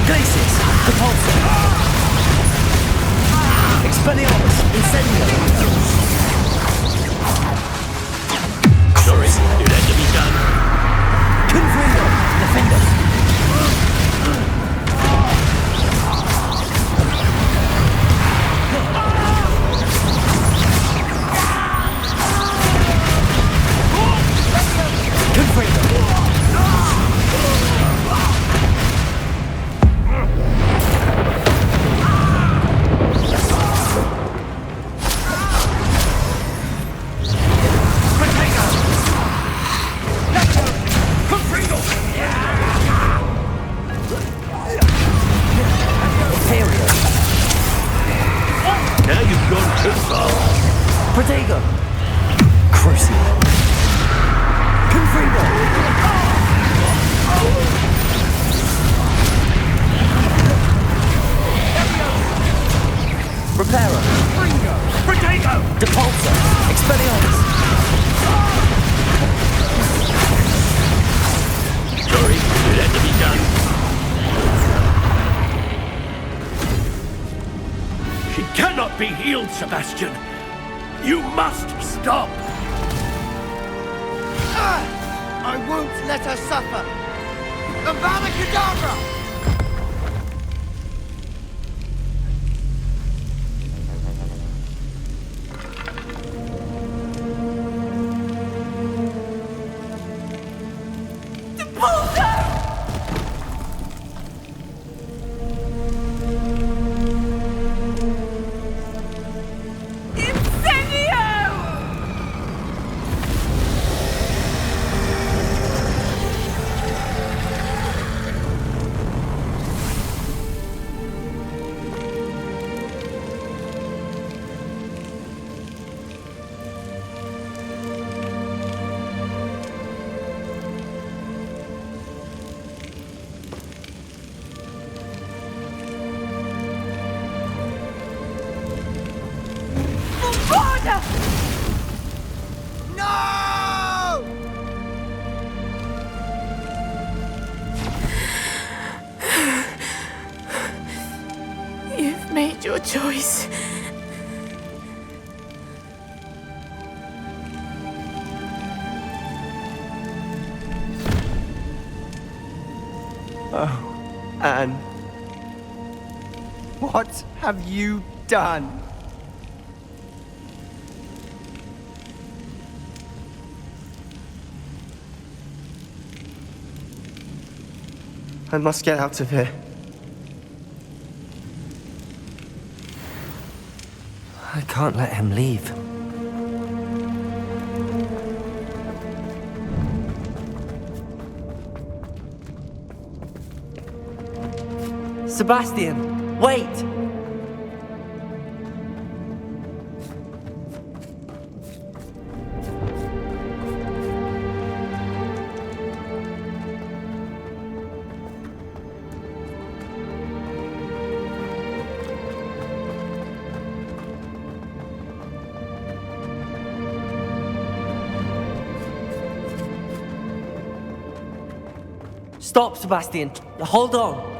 Glacius. Repulsor. Expelliarmus. Incendio. Sorry, it had to be done. Confringo. Defender. Now you've gone too far. Protego. Crucible. Confringo. Reparo. Protego! Depulsor. Expelliarmus. Sorry, it had to be done. She cannot be healed, Sebastian. You must stop. I won't let her suffer. Avada Kedavra! No! You've made your choice. Oh, Anne. What have you done? I must get out of here. I can't let him leave. Sebastian, wait! Stop, Sebastian. Hold on.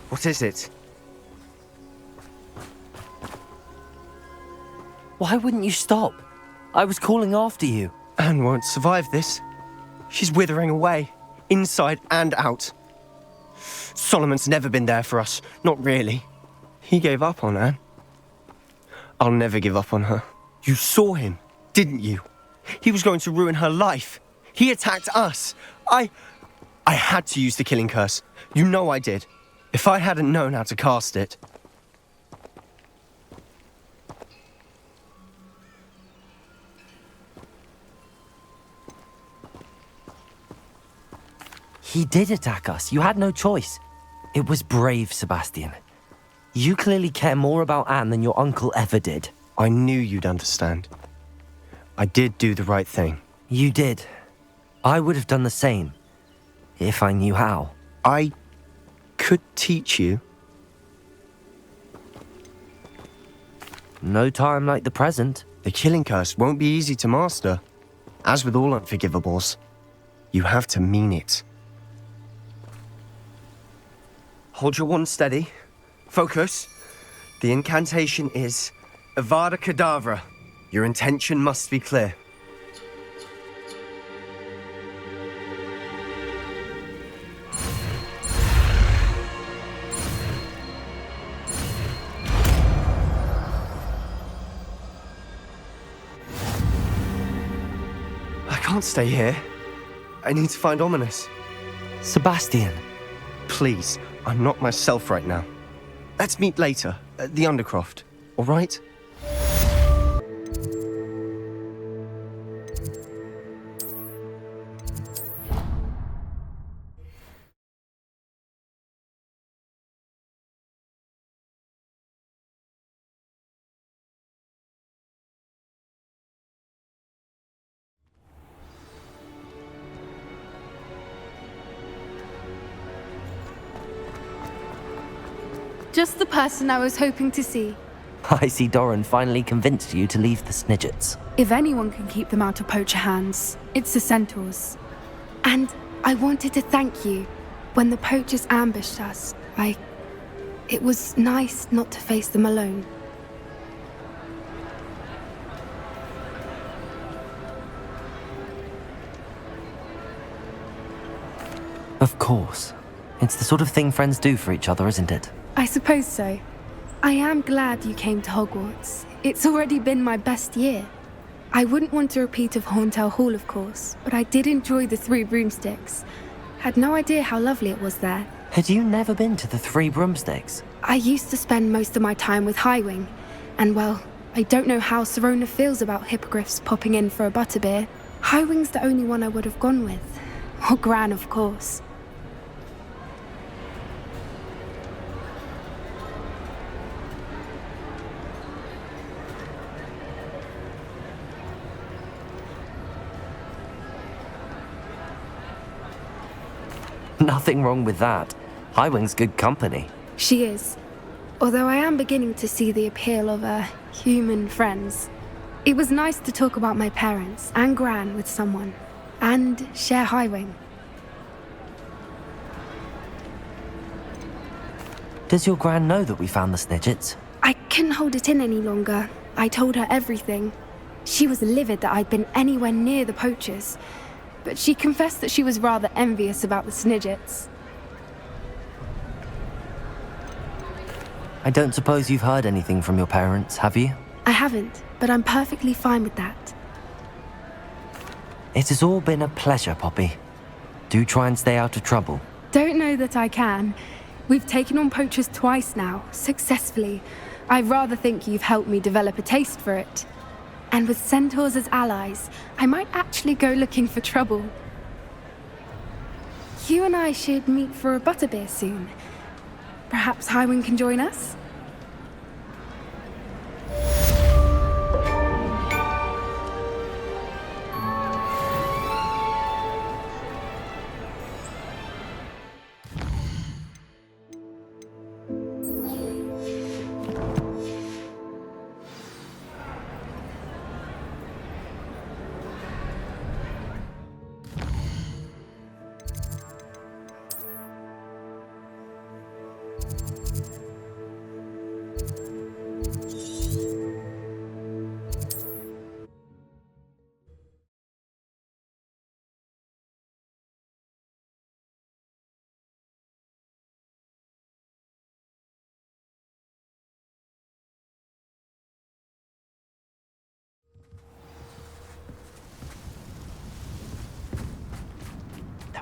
What is it? Why wouldn't you stop? I was calling after you. Anne won't survive this. She's withering away, inside and out. Solomon's never been there for us, not really. He gave up on Anne. I'll never give up on her. You saw him, didn't you? He was going to ruin her life. He attacked us. I had to use the killing curse. You know I did. If I hadn't known how to cast it... He did attack us. You had no choice. It was brave, Sebastian. You clearly care more about Anne than your uncle ever did. I knew you'd understand. I did do the right thing. You did. I would have done the same, if I knew how. I could teach you. No time like the present. The killing curse won't be easy to master. As with all unforgivables, you have to mean it. Hold your wand steady. Focus. The incantation is Avada Kedavra. Your intention must be clear. I can't stay here. I need to find Ominous. Sebastian. Please, I'm not myself right now. Let's meet later, at the Undercroft, all right? Just the person I was hoping to see. I see Doran finally convinced you to leave the Snidgets. If anyone can keep them out of poacher hands, it's the centaurs. And I wanted to thank you. When the poachers ambushed us, it was nice not to face them alone. Of course. It's the sort of thing friends do for each other, isn't it? I suppose so. I am glad you came to Hogwarts. It's already been my best year. I wouldn't want a repeat of Horntail Hall, of course, but I did enjoy the Three Broomsticks. Had no idea how lovely it was there. Had you never been to the Three Broomsticks? I used to spend most of my time with Highwing, and well, I don't know how Serona feels about hippogriffs popping in for a butterbeer. Highwing's the only one I would have gone with. Or Gran, of course. Nothing wrong with that. Highwing's good company. She is. Although I am beginning to see the appeal of human friends. It was nice to talk about my parents and Gran with someone, and share Highwing. Does your Gran know that we found the Snidgets? I couldn't hold it in any longer. I told her everything. She was livid that I'd been anywhere near the poachers, but she confessed that she was rather envious about the Snidgets. I don't suppose you've heard anything from your parents, have you? I haven't, but I'm perfectly fine with that. It has all been a pleasure, Poppy. Do try and stay out of trouble. Don't know that I can. We've taken on poachers twice now, successfully. I rather think you've helped me develop a taste for it. And with centaurs as allies, I might actually go looking for trouble. You and I should meet for a butterbeer soon. Perhaps Highwing can join us?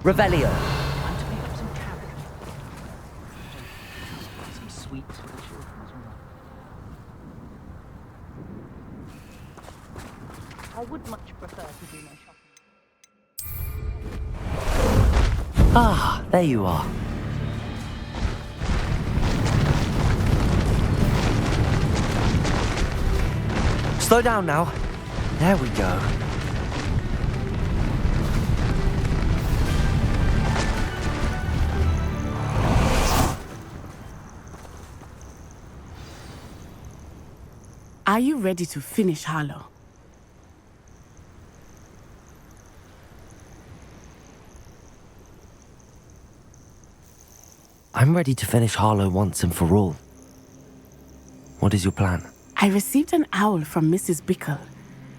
Revelio. Time to pick up some carrot. Some sweets for the children as well. I would much prefer to do my shopping. Ah, there you are. Slow down now. There we go. Are you ready to finish Harlow? I'm ready to finish Harlow once and for all. What is your plan? I received an owl from Mrs. Bickle.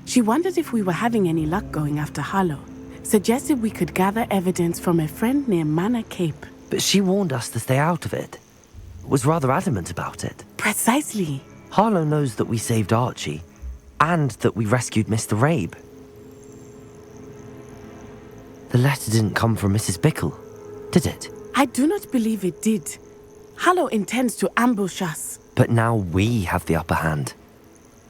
She wondered if we were having any luck going after Harlow. Suggested we could gather evidence from a friend near Manor Cape. But she warned us to stay out of it. Was rather adamant about it. Precisely. Harlow knows that we saved Archie, and that we rescued Mr. Rabe. The letter didn't come from Mrs. Bickle, did it? I do not believe it did. Harlow intends to ambush us. But now we have the upper hand.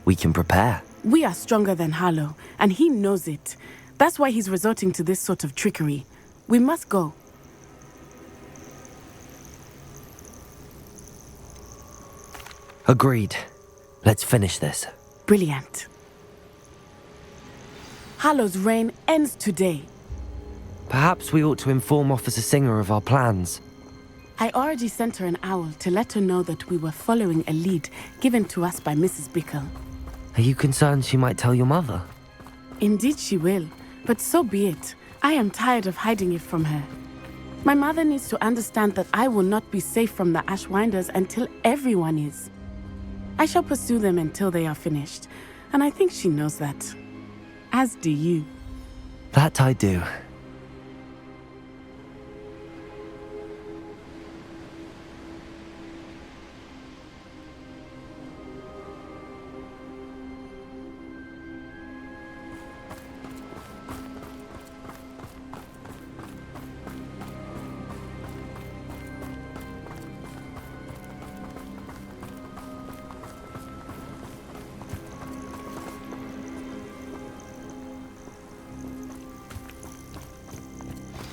We can prepare. We are stronger than Harlow, and he knows it. That's why he's resorting to this sort of trickery. We must go. Agreed. Let's finish this. Brilliant. Harlow's reign ends today. Perhaps we ought to inform Officer Singer of our plans. I already sent her an owl to let her know that we were following a lead given to us by Mrs. Bickle. Are you concerned she might tell your mother? Indeed she will, but so be it. I am tired of hiding it from her. My mother needs to understand that I will not be safe from the Ashwinders until everyone is. I shall pursue them until they are finished, and I think she knows that. As do you. That I do.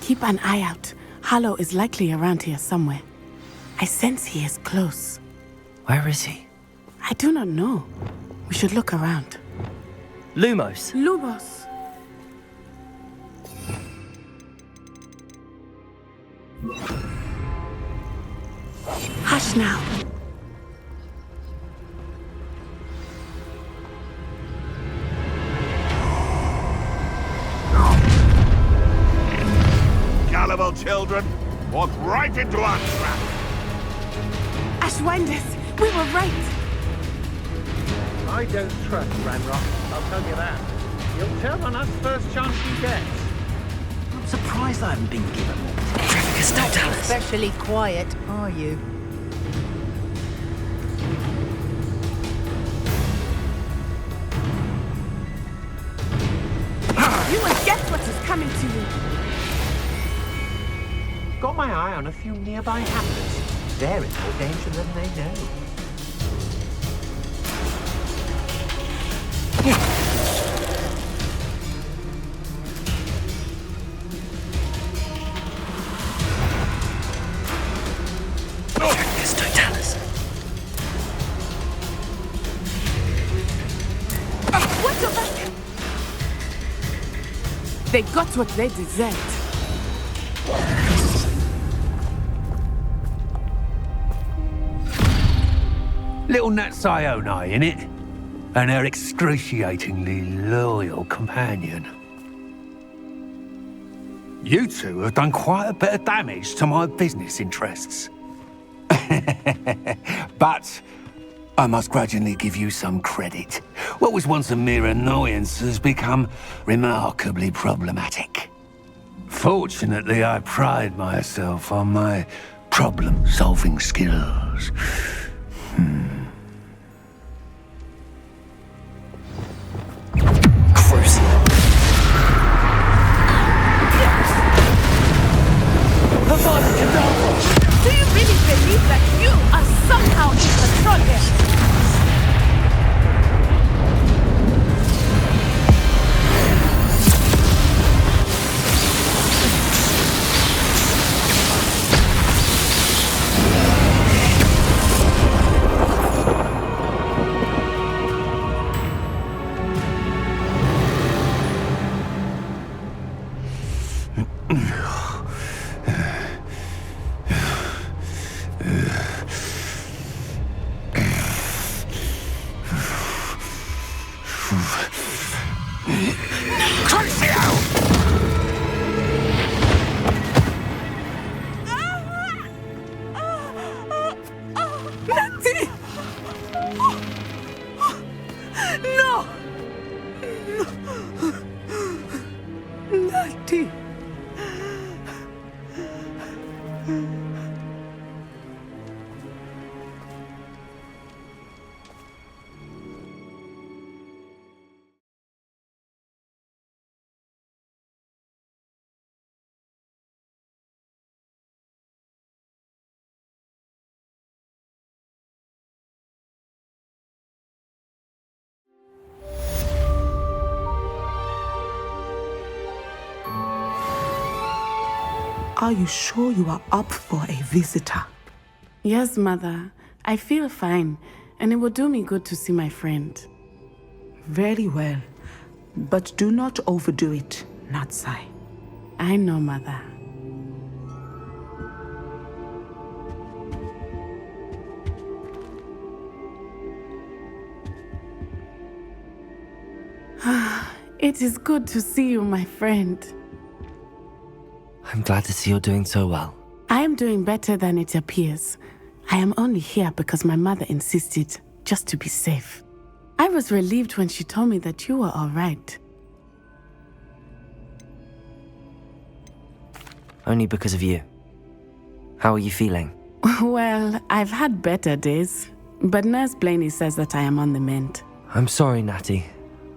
Keep an eye out. Harlow is likely around here somewhere. I sense he is close. Where is he? I do not know. We should look around. Lumos. Lumos! Hush now. Gullible children, walk right into our trap. Ashwinders, we were right. I don't trust Ranrock, I'll tell you that. He'll tell on us first chance he gets. I'm surprised I haven't been given more. Trafficus, don't tell us. Especially quiet, are you? You will get what is coming to you. Got my eye on a few nearby hamlets. They're in more danger than they know. Trafficus, don't tell us. Watch your back! They got what they deserved. Little Nat Sioni, innit? And her excruciatingly loyal companion. You two have done quite a bit of damage to my business interests. But I must grudgingly give you some credit. What was once a mere annoyance has become remarkably problematic. Fortunately, I pride myself on my problem-solving skills. Do you really believe that you are somehow in control here? Are you sure you are up for a visitor? Yes, Mother. I feel fine, and it will do me good to see my friend. Very well. But do not overdo it, Natsai. I know, Mother. It is good to see you, my friend. I'm glad to see you're doing so well. I am doing better than it appears. I am only here because my mother insisted, just to be safe. I was relieved when she told me that you were all right. Only because of you. How are you feeling? Well, I've had better days, but Nurse Blaney says that I am on the mend. I'm sorry, Natty.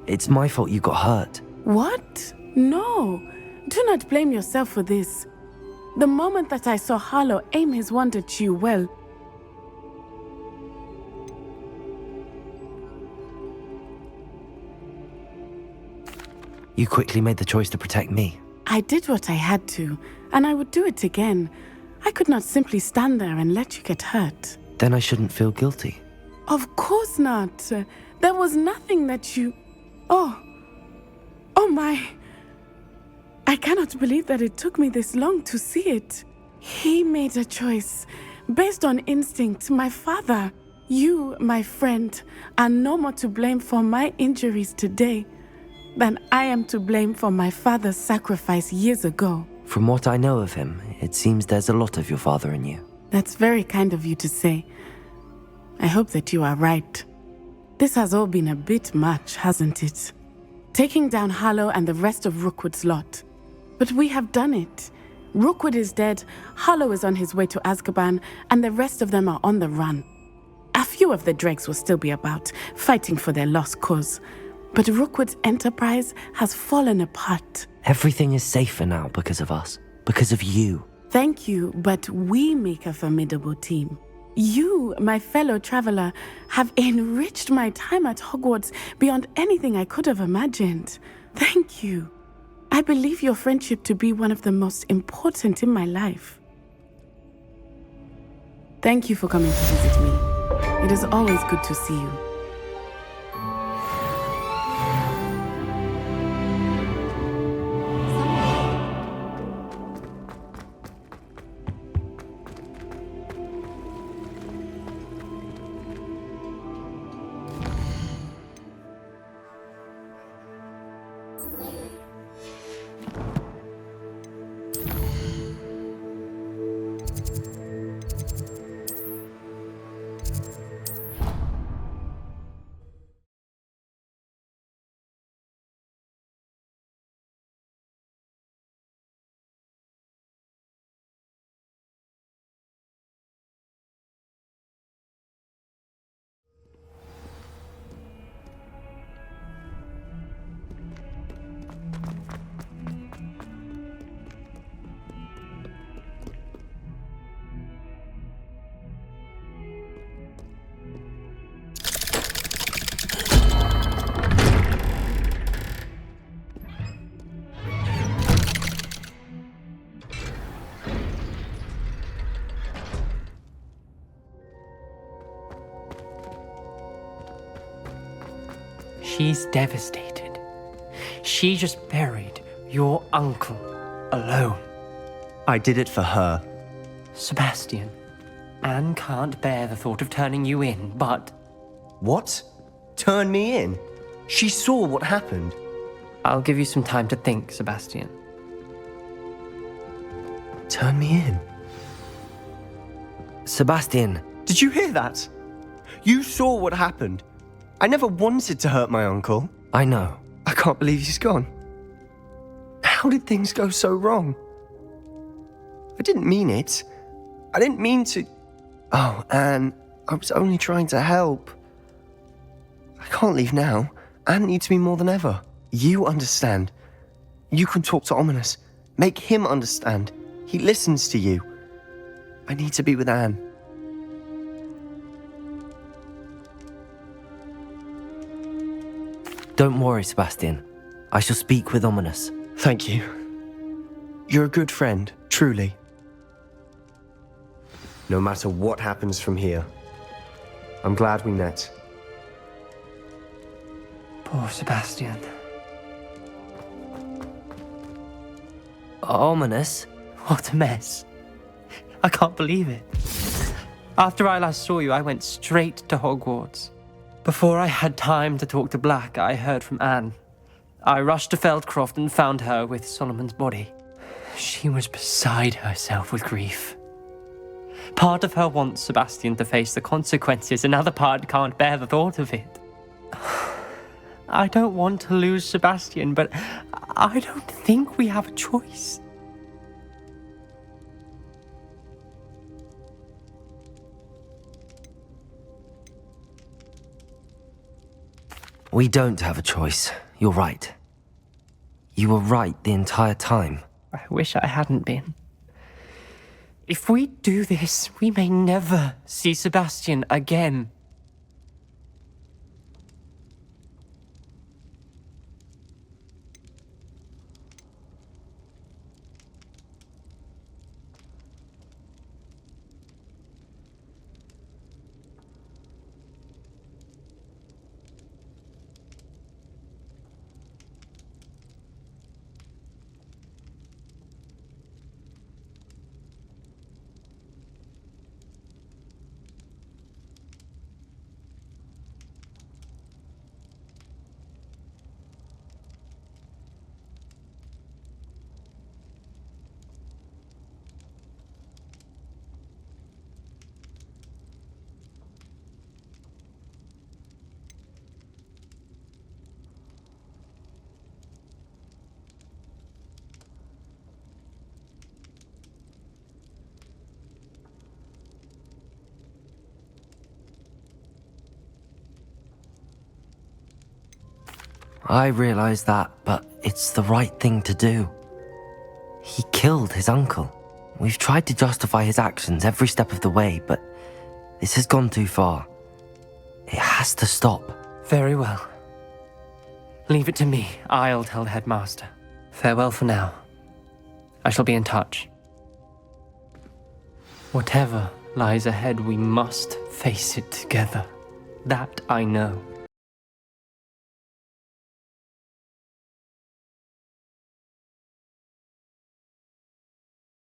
It's my fault you got hurt. What? No. Do not blame yourself for this. The moment that I saw Harlow aim his wand at you, well... You quickly made the choice to protect me. I did what I had to, and I would do it again. I could not simply stand there and let you get hurt. Then I shouldn't feel guilty. Of course not. There was nothing that you... Oh my... I cannot believe that it took me this long to see it. He made a choice, Based on instinct, my father, you, my friend, are no more to blame for my injuries today than I am to blame for my father's sacrifice years ago. From what I know of him, it seems there's a lot of your father in you. That's very kind of you to say. I hope that you are right. This has all been a bit much, hasn't it? Taking down Sallow and the rest of Rookwood's lot. But we have done it. Rookwood is dead, Sallow is on his way to Azkaban, and the rest of them are on the run. A few of the dregs will still be about, fighting for their lost cause. But Rookwood's enterprise has fallen apart. Everything is safer now because of us. Because of you. Thank you, but we make a formidable team. You, my fellow traveler, have enriched my time at Hogwarts beyond anything I could have imagined. Thank you. I believe your friendship to be one of the most important in my life. Thank you for coming to visit me. It is always good to see you. She's devastated. She just buried your uncle alone. I did it for her. Sebastian, Anne can't bear the thought of turning you in, but... What? Turn me in? She saw what happened. I'll give you some time to think, Sebastian. Turn me in? Sebastian. Did you hear that? You saw what happened. I never wanted to hurt my uncle. I know. I can't believe he's gone. How did things go so wrong? I didn't mean it. I didn't mean to... Oh, Anne, I was only trying to help. I can't leave now. Anne needs me more than ever. You understand. You can talk to Ominous. Make him understand. He listens to you. I need to be with Anne. Don't worry, Sebastian. I shall speak with Ominous. Thank you. You're a good friend, truly. No matter what happens from here, I'm glad we met. Poor Sebastian. Ominous? What a mess. I can't believe it. After I last saw you, I went straight to Hogwarts. Before I had time to talk to Black, I heard from Anne. I rushed to Feldcroft and found her with Solomon's body. She was beside herself with grief. Part of her wants Sebastian to face the consequences, another part can't bear the thought of it. I don't want to lose Sebastian, but I don't think we have a choice. We don't have a choice. You're right. You were right the entire time. I wish I hadn't been. If we do this, we may never see Sebastian again. I realise that, but it's the right thing to do. He killed his uncle. We've tried to justify his actions every step of the way, but this has gone too far. It has to stop. Very well. Leave it to me. I'll tell the headmaster. Farewell for now. I shall be in touch. Whatever lies ahead, we must face it together. That I know.